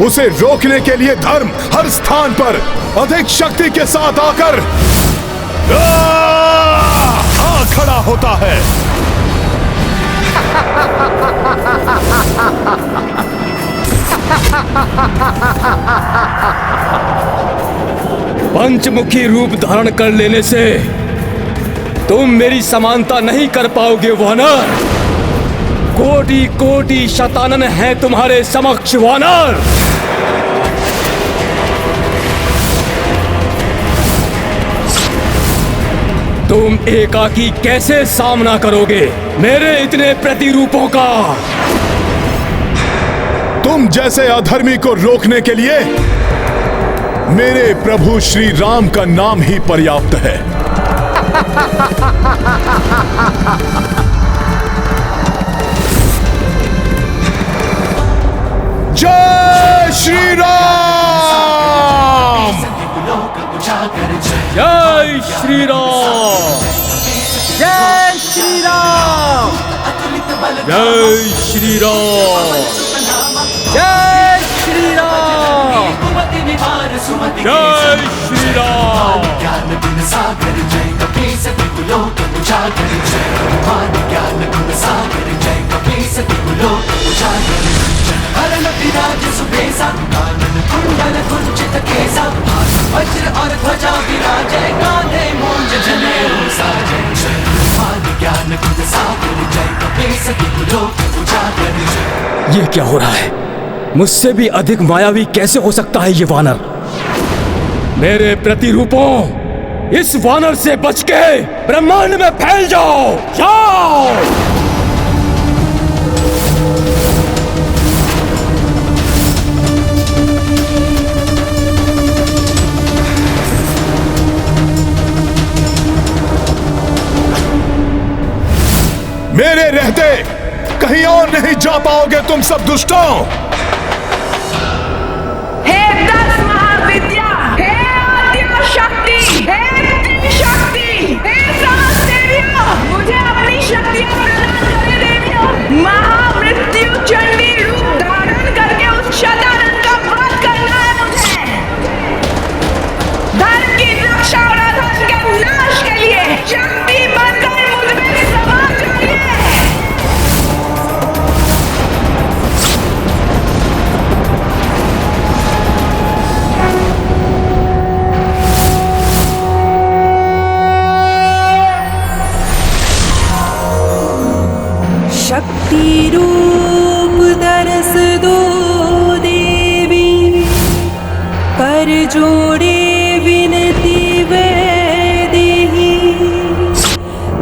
उसे रोकने के लिए धर्म हर स्थान पर अधिक शक्ति के साथ आकर आ खड़ा होता है। पंचमुखी रूप धारण कर लेने से तुम मेरी समानता नहीं कर पाओगे वानर। कोटि कोटि शतानन है तुम्हारे समक्ष वानर। तुम एकाकी कैसे सामना करोगे मेरे इतने प्रतिरूपों का? तुम जैसे अधर्मी को रोकने के लिए मेरे प्रभु श्री राम का नाम ही पर्याप्त है। जय श्री राम, जय श्री राम, जय श्री राम, जय श्री राम, जय श्री राम, जय श्री राम। ज्ञान गुण सागर जय कपीस लोक उजागर जय हनुमान ज्ञान गुण सागर जय कपीस लोक उजागर हरण विराज सुबेसा कानन कुंडल कुंचित केसा वज्र और ध्वजा विराजय कांधे मूंज जनेऊ साजय जय हनुमान ज्ञान गुण सागर जय कपीस लोक उजागर जय। ये क्या हो रहा है? मुझसे भी अधिक मायावी कैसे हो सकता है ये वानर? मेरे प्रतिरूपों, इस वानर से बच के ब्रह्मांड में फैल जाओ, जाओ। मेरे रहते कहीं और नहीं जा पाओगे तुम सब दुष्टों। हे 10 महाविद्या, हे आद्य शक्ति, हे त्रिशक्ति, हे समस्त देवियों, मुझे अपनी शक्तियां प्रदान करे देवियों। महामृत्यु चंडी रूप धारण करके उस शतानन का वध करना है मुझे। धर्म की रक्षा और अधर्म के नाश के लिए शक्ति बनकर मुझ में समा जाइए। शक्ति रूप दरस दो देवी, कर जोड़े विनती वैदेही।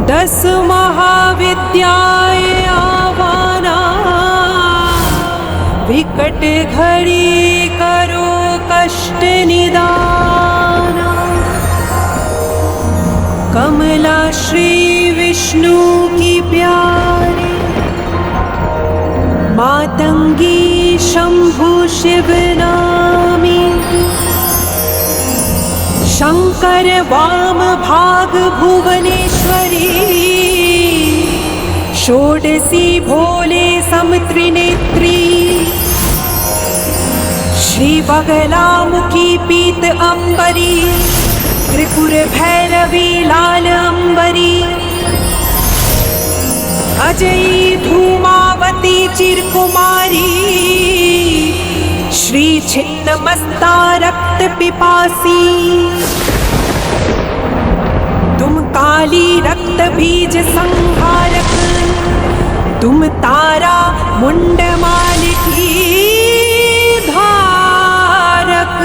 10 महाविद्याएं आवाना, विकट घड़ी करो कष्ट निदाना। कमला श्री विष्णु की प्यारी, मातंगी शंभु शिव नामी। शंकर वाम भाग भुवनेश्वरी, षोडशी भोले समत्रिनेत्री। श्री बगलामुखी पीत अंबरी, त्रिपुर भैरवी लाल अंबरी। अजयी धूमावती चिरकुमारी, छिन्नमस्ता रक्त पिपासी तुम काली रक्त बीज संहारक तुम तारा मुंडमाल की धारक।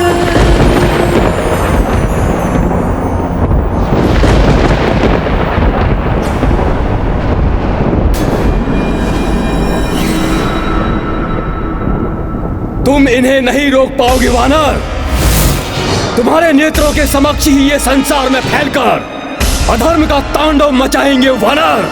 तुम इन्हें नहीं रोक पाओगे वानर। तुम्हारे नेत्रों के समक्ष ही ये संसार में फैलकर अधर्म का तांडव मचाएंगे वानर।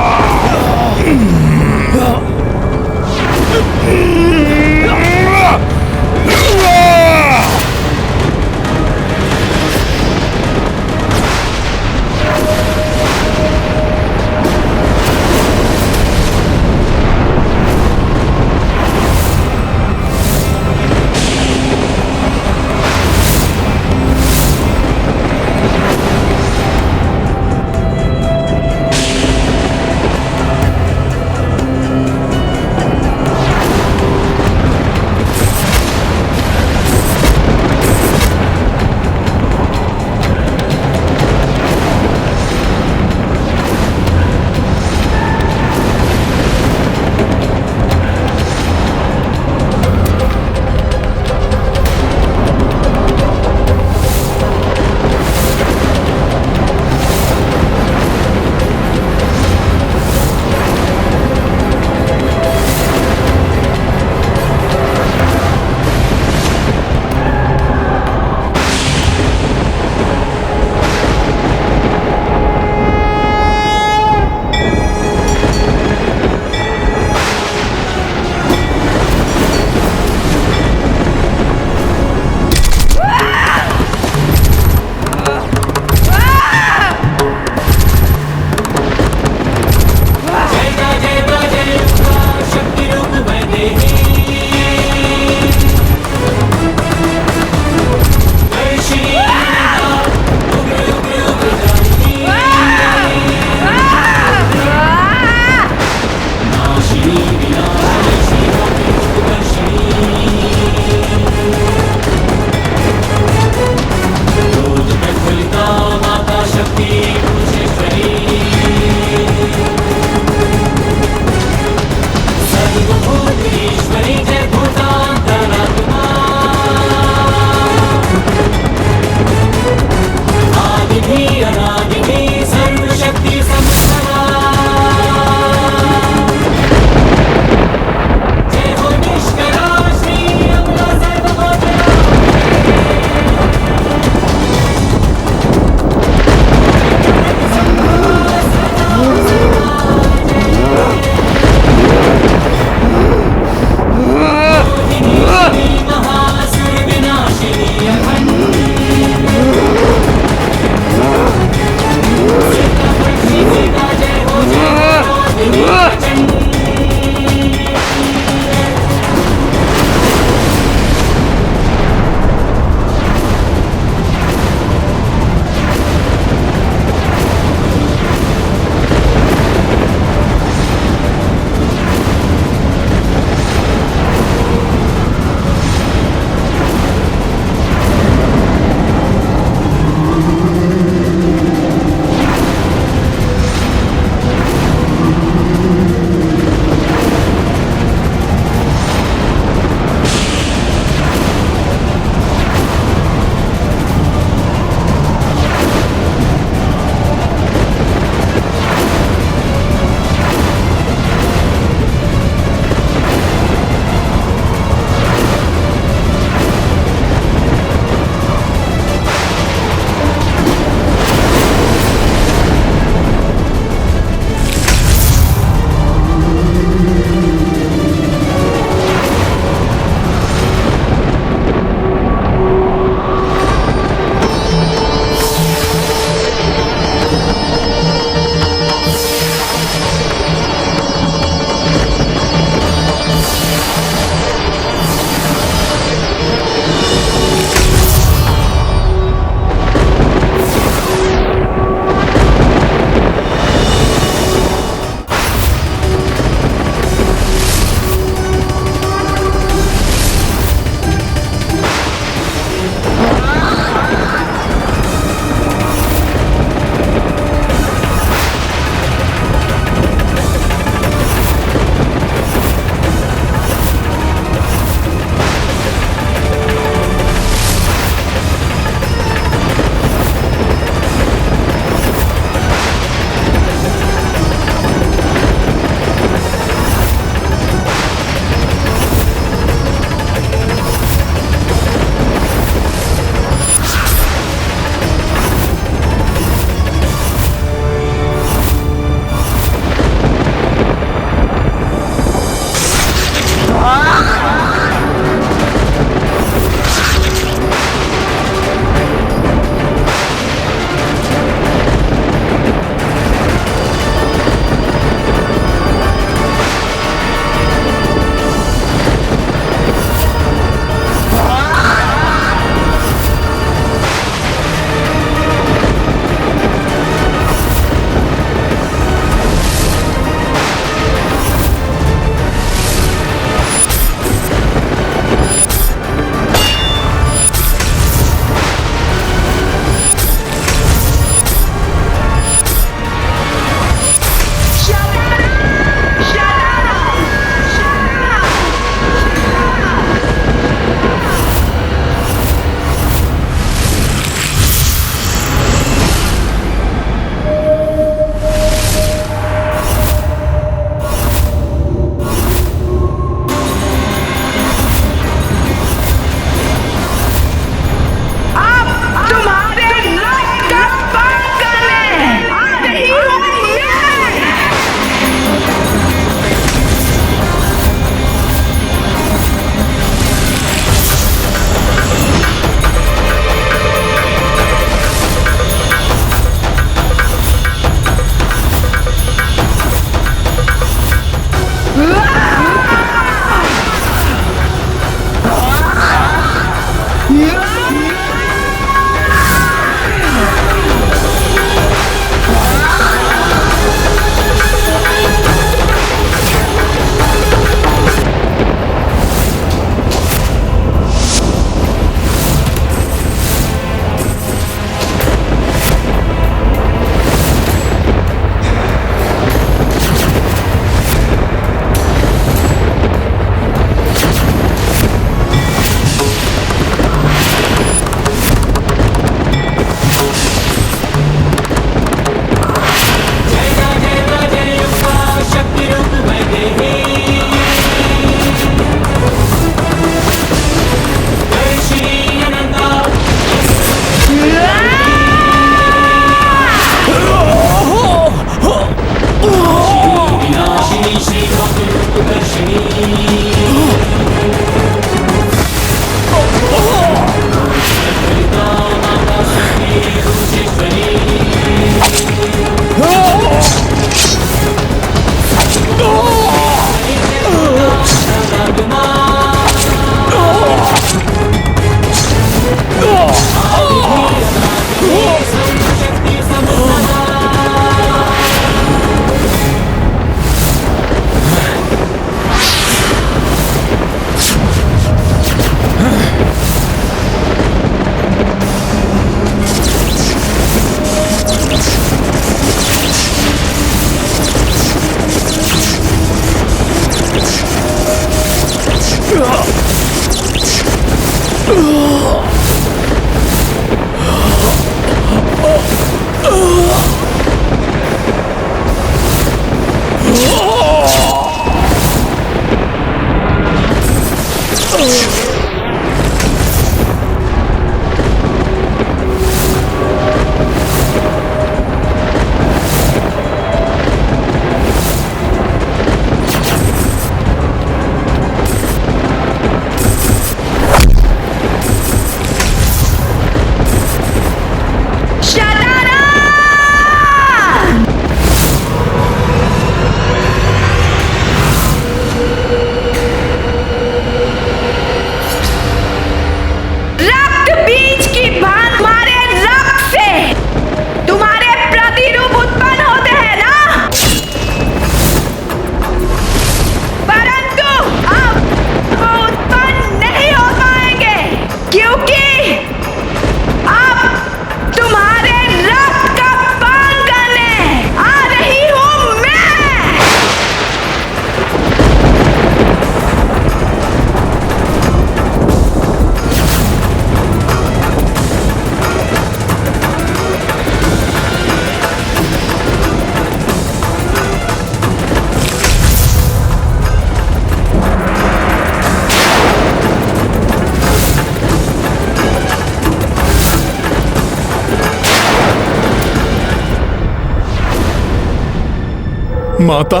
माता,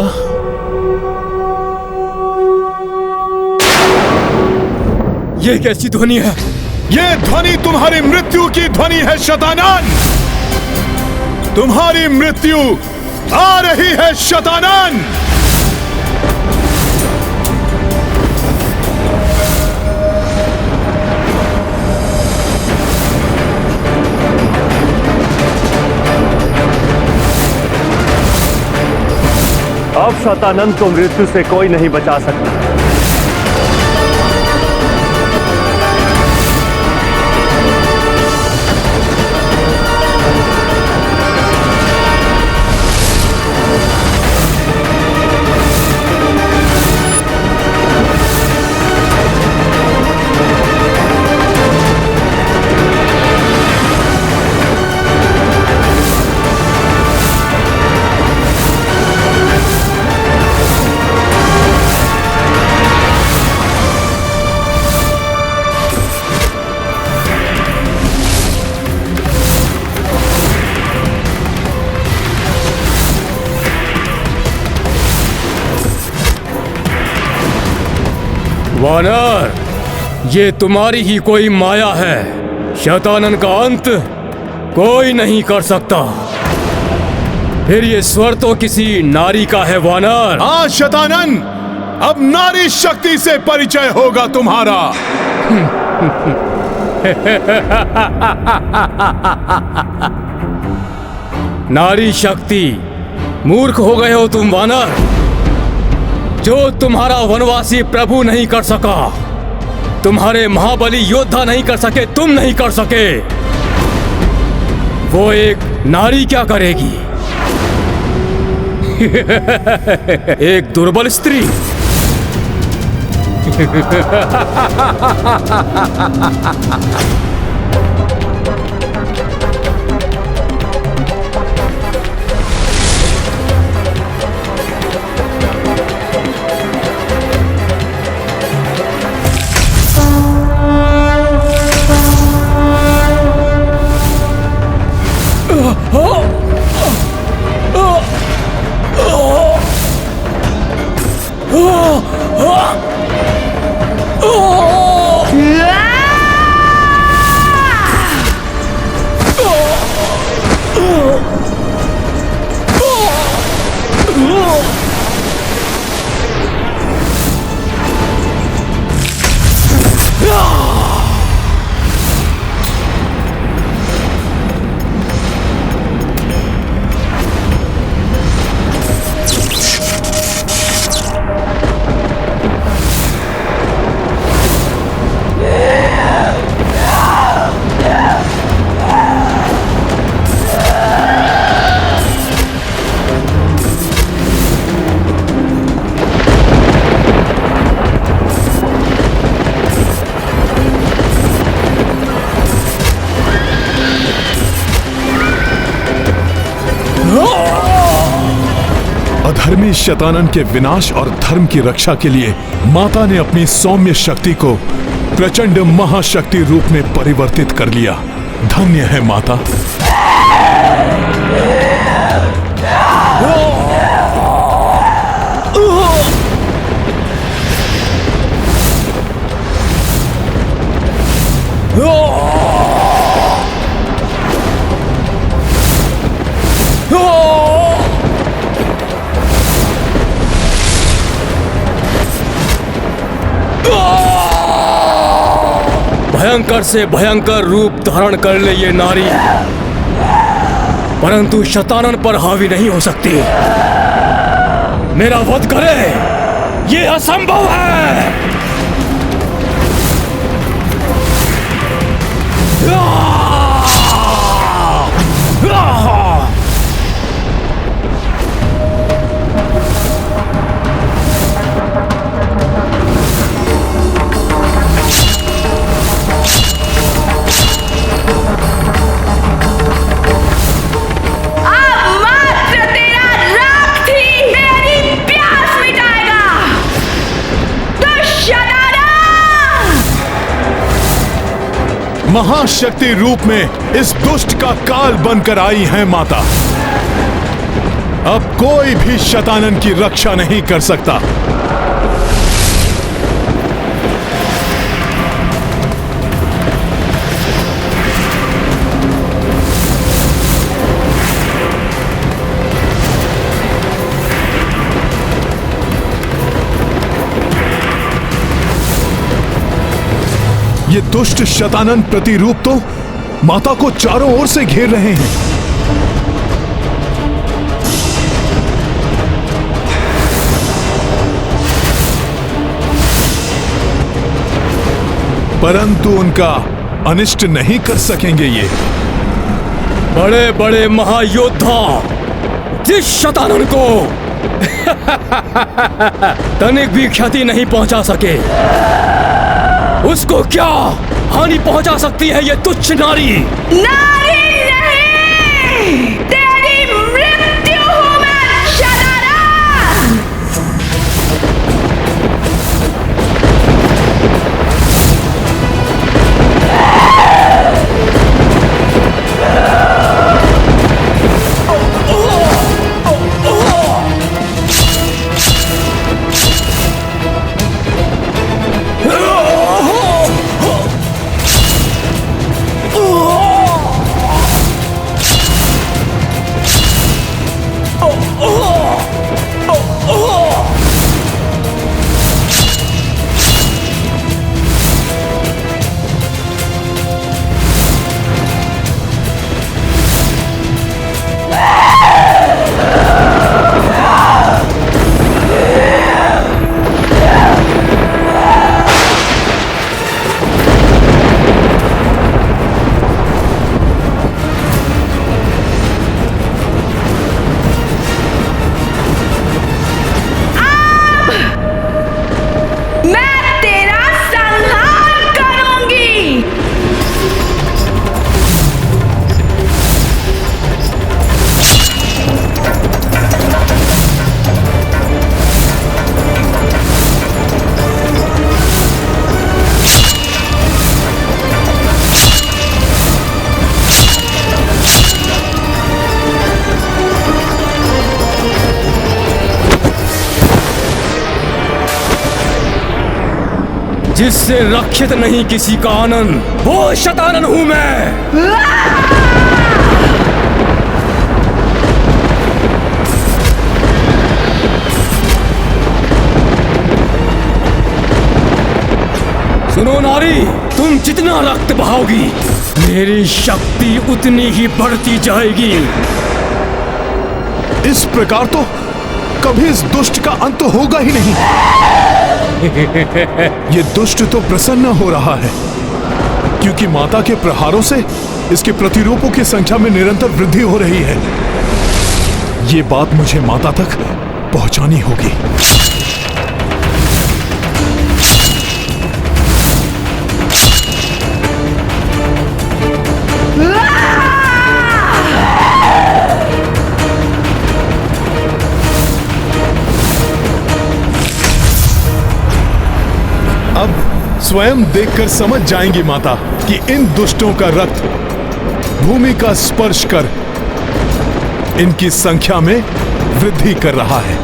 ये कैसी ध्वनि है? ये ध्वनि तुम्हारी मृत्यु की ध्वनि है शतानन। तुम्हारी मृत्यु आ रही है शतानन। अब शतानंद को मृत्यु से कोई नहीं बचा सकता। वानर, ये तुम्हारी ही कोई माया है। शतानन का अंत कोई नहीं कर सकता। फिर ये स्वर तो किसी नारी का है वानर। हाँ शतानन, अब नारी शक्ति से परिचय होगा तुम्हारा। नारी शक्ति? मूर्ख हो गए हो तुम वानर। जो तुम्हारा वनवासी प्रभु नहीं कर सका, तुम्हारे महाबली योद्धा नहीं कर सके, तुम नहीं कर सके, वो एक नारी क्या करेगी? एक दुर्बल स्त्री। अधर्मी शतानन के विनाश और धर्म की रक्षा के लिए माता ने अपनी सौम्य शक्ति को प्रचंड महाशक्ति रूप में परिवर्तित कर लिया। धन्य है माता। भयंकर से भयंकर रूप धारण कर ले ये नारी, परंतु शतानन पर हावी नहीं हो सकती। मेरा वध करे, ये असंभव है। महाशक्ति रूप में इस दुष्ट का काल बनकर आई हैं माता। अब कोई भी शतानन की रक्षा नहीं कर सकता। ये दुष्ट शतानन प्रतिरूप तो माता को चारों ओर से घेर रहे हैं। परंतु उनका अनिष्ट नहीं कर सकेंगे ये। बड़े बड़े महायोद्धा जिस शतानन को तनिक भी क्षति नहीं पहुंचा सके, उसको क्या हानि पहुंचा सकती है ये तुच्छ नारी? नारी नहीं, तेरी मृत्यु हूं मैं शतानन। जिससे रक्षित नहीं किसी का आनंद, वो शतानन हूं मैं। सुनो नारी, तुम जितना रक्त बहाओगी मेरी शक्ति उतनी ही बढ़ती जाएगी। इस प्रकार तो कभी इस दुष्ट का अंत होगा ही नहीं। ये दुष्ट तो प्रसन्न हो रहा है क्योंकि माता के प्रहारों से इसके प्रतिरूपों की संख्या में निरंतर वृद्धि हो रही है। ये बात मुझे माता तक पहुंचानी होगी। अब स्वयं देखकर समझ जाएंगी माता कि इन दुष्टों का रक्त भूमि का स्पर्श कर इनकी संख्या में वृद्धि कर रहा है।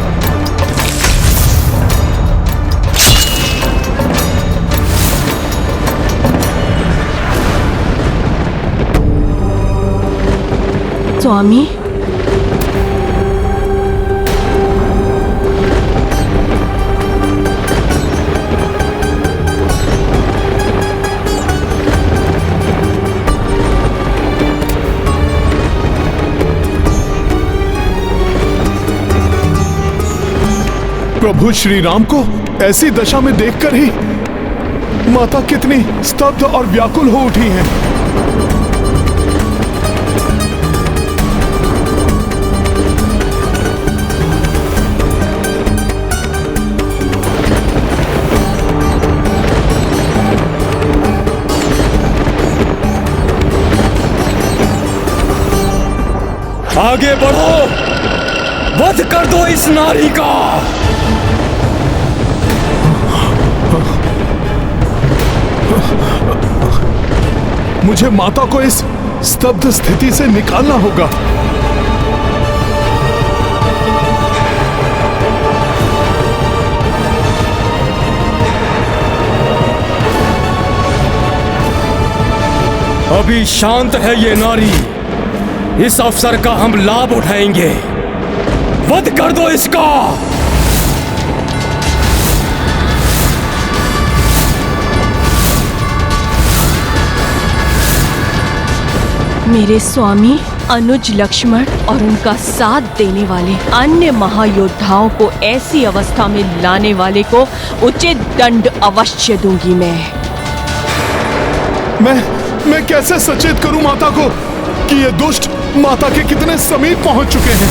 स्वामी, प्रभु श्री राम को ऐसी दशा में देखकर ही माता कितनी स्तब्ध और व्याकुल हो उठी हैं। आगे बढ़ो, वध कर दो इस नारी का। मुझे माता को इस स्तब्ध स्थिति से निकालना होगा। अभी शांत है ये नारी। इस अवसर का हम लाभ उठाएंगे। वध कर दो इसका। मेरे स्वामी अनुज लक्ष्मण और उनका साथ देने वाले अन्य महायोद्धाओं को ऐसी अवस्था में लाने वाले को उचित दंड अवश्य दूंगी मैं कैसे सचेत करूं माता को कि ये दुष्ट माता के कितने समीप पहुंच चुके हैं।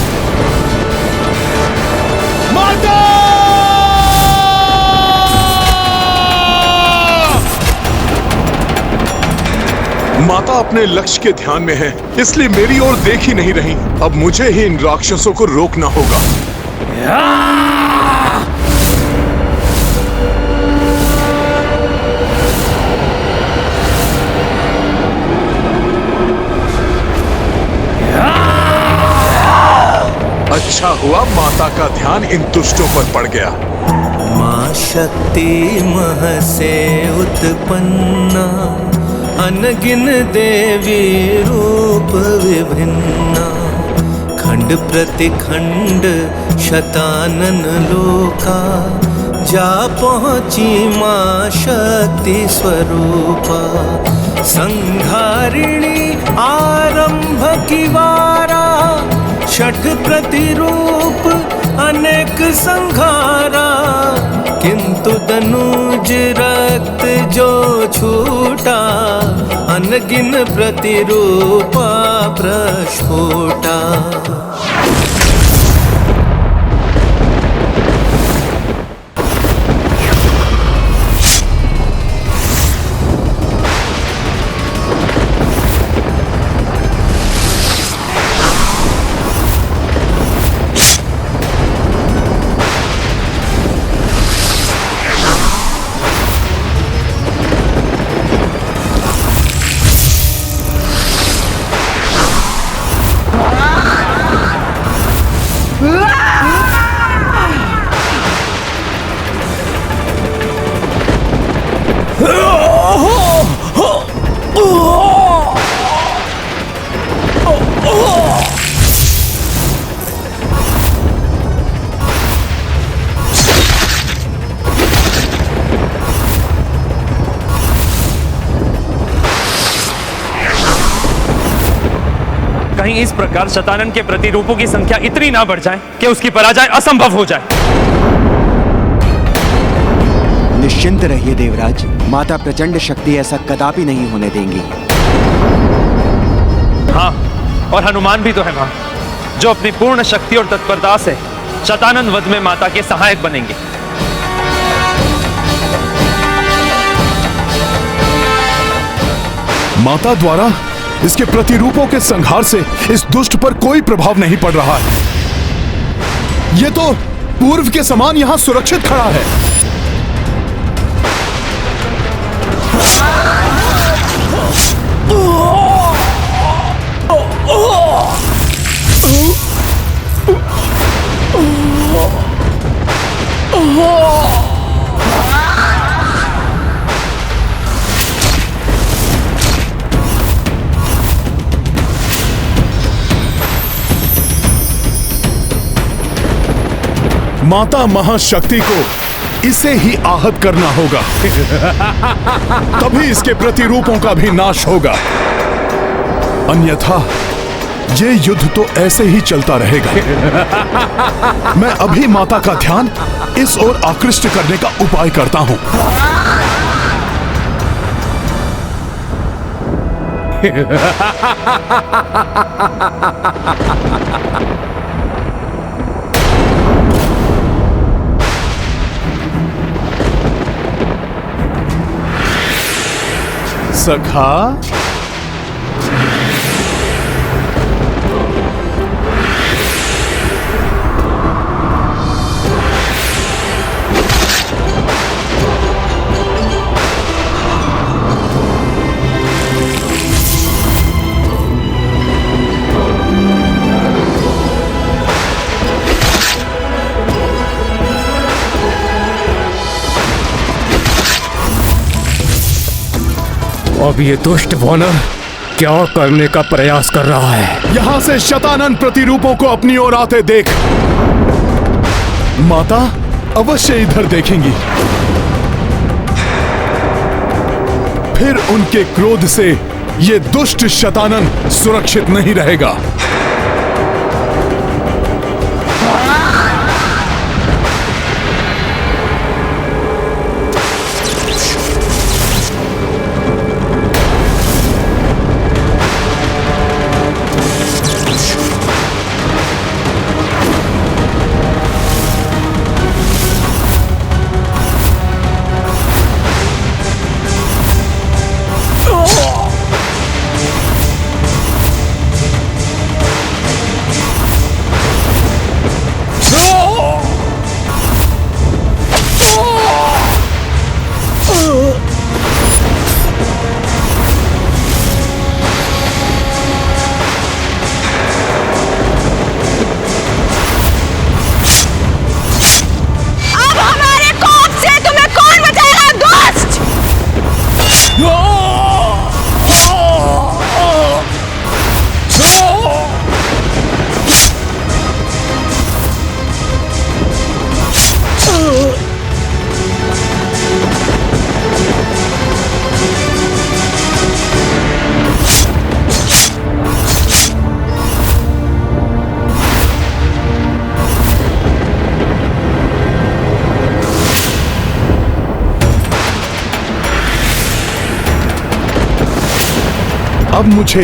माता! माता अपने लक्ष्य के ध्यान में है, इसलिए मेरी ओर देख ही नहीं रही। अब मुझे ही इन राक्षसों को रोकना होगा। अच्छा हुआ माता का ध्यान इन दुष्टों पर पड़ गया। मां शक्ति मह से उत्पन्ना, अनगिन देवी रूप विभिन्ना। खंड प्रतिखंड शतानन लोका, जा पहुंची मां शक्ति स्वरूपा। संहारिणी आरंभ की वारा, छठ प्रतिरूप अनेक संघारा। किंतु दनुज रक्त जो छूटा, अनगिन प्रतिरूपा प्रस्फुटा। कहीं इस प्रकार शतानन के प्रतिरूपों की संख्या इतनी ना बढ़ जाए कि उसकी पराजय असंभव हो जाए। निश्चिंत रहिए देवराज, माता प्रचंड शक्ति ऐसा कदापि नहीं होने देंगी। हाँ, और हनुमान भी तो है मां, जो अपनी पूर्ण शक्ति और तत्परता से शतानन वध में माता के सहायक बनेंगे। माता द्वारा इसके प्रतिरूपों के संहार से इस दुष्ट पर कोई प्रभाव नहीं पड़ रहा है। ये तो पूर्व के समान यहां सुरक्षित खड़ा है। माता महाशक्ति को इसे ही आहत करना होगा। तभी इसके प्रतिरूपों का भी नाश होगा। अन्यथा ये युद्ध तो ऐसे ही चलता रहेगा। मैं अभी माता का ध्यान इस ओर आकृष्ट करने का उपाय करता हूं। सखा, अब ये दुष्ट वानर क्या करने का प्रयास कर रहा है? यहां से शतानन प्रतिरूपों को अपनी ओर आते देख। माता अवश्य इधर देखेंगी, फिर उनके क्रोध से ये दुष्ट शतानन सुरक्षित नहीं रहेगा। अब मुझे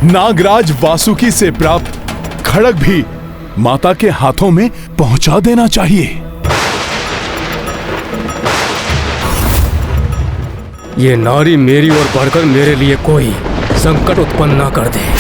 नागराज वासुकी से प्राप्त खड्ग भी माता के हाथों में पहुंचा देना चाहिए। ये नारी मेरी ओर बढ़कर मेरे लिए कोई संकट उत्पन्न ना कर दे।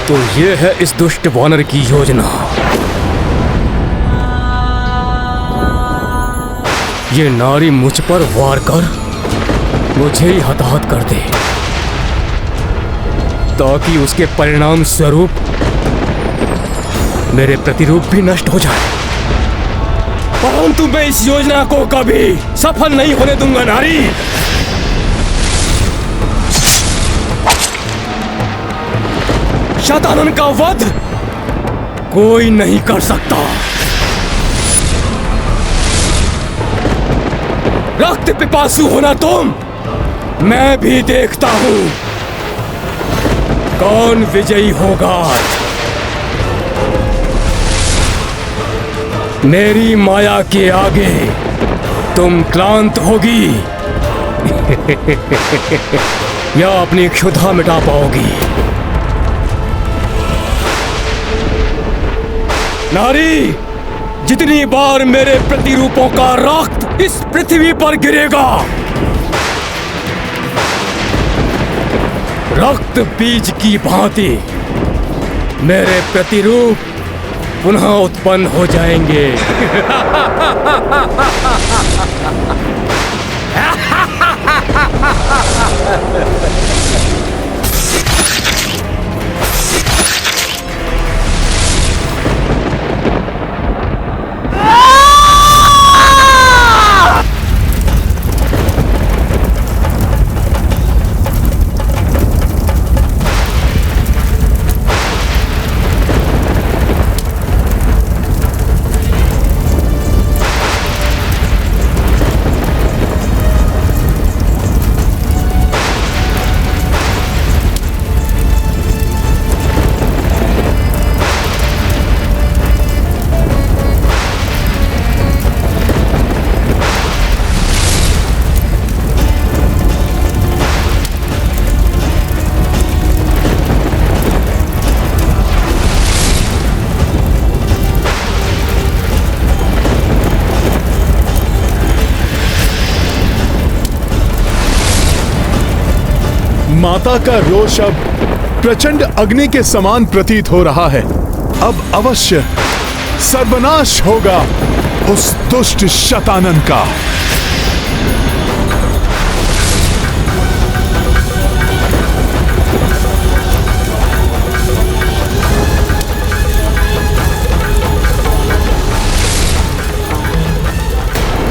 तो ये है इस दुष्ट वानर की योजना। ये नारी मुझ पर वार कर मुझे ही हताहत कर दे, ताकि उसके परिणाम स्वरूप मेरे प्रतिरूप भी नष्ट हो जाए। परंतु मैं इस योजना को कभी सफल नहीं होने दूंगा नारी। शतानन का वध कोई नहीं कर सकता। रक्त पिपासु होना तुम, मैं भी देखता हूं कौन विजयी होगा। मेरी माया के आगे तुम क्लांत होगी या अपनी क्षुधा मिटा पाओगी। नारी, जितनी बार मेरे प्रतिरूपों का रक्त इस पृथ्वी पर गिरेगा, रक्त बीज की भांति मेरे प्रतिरूप पुनः उत्पन्न हो जाएंगे। माता का रोष अब प्रचंड अग्नि के समान प्रतीत हो रहा है। अब अवश्य सर्वनाश होगा। उस दुष्ट शतानन का।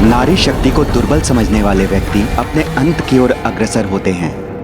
नारी शक्ति को दुर्बल समझने वाले व्यक्ति अपने अंत की ओर अग्रसर होते हैं।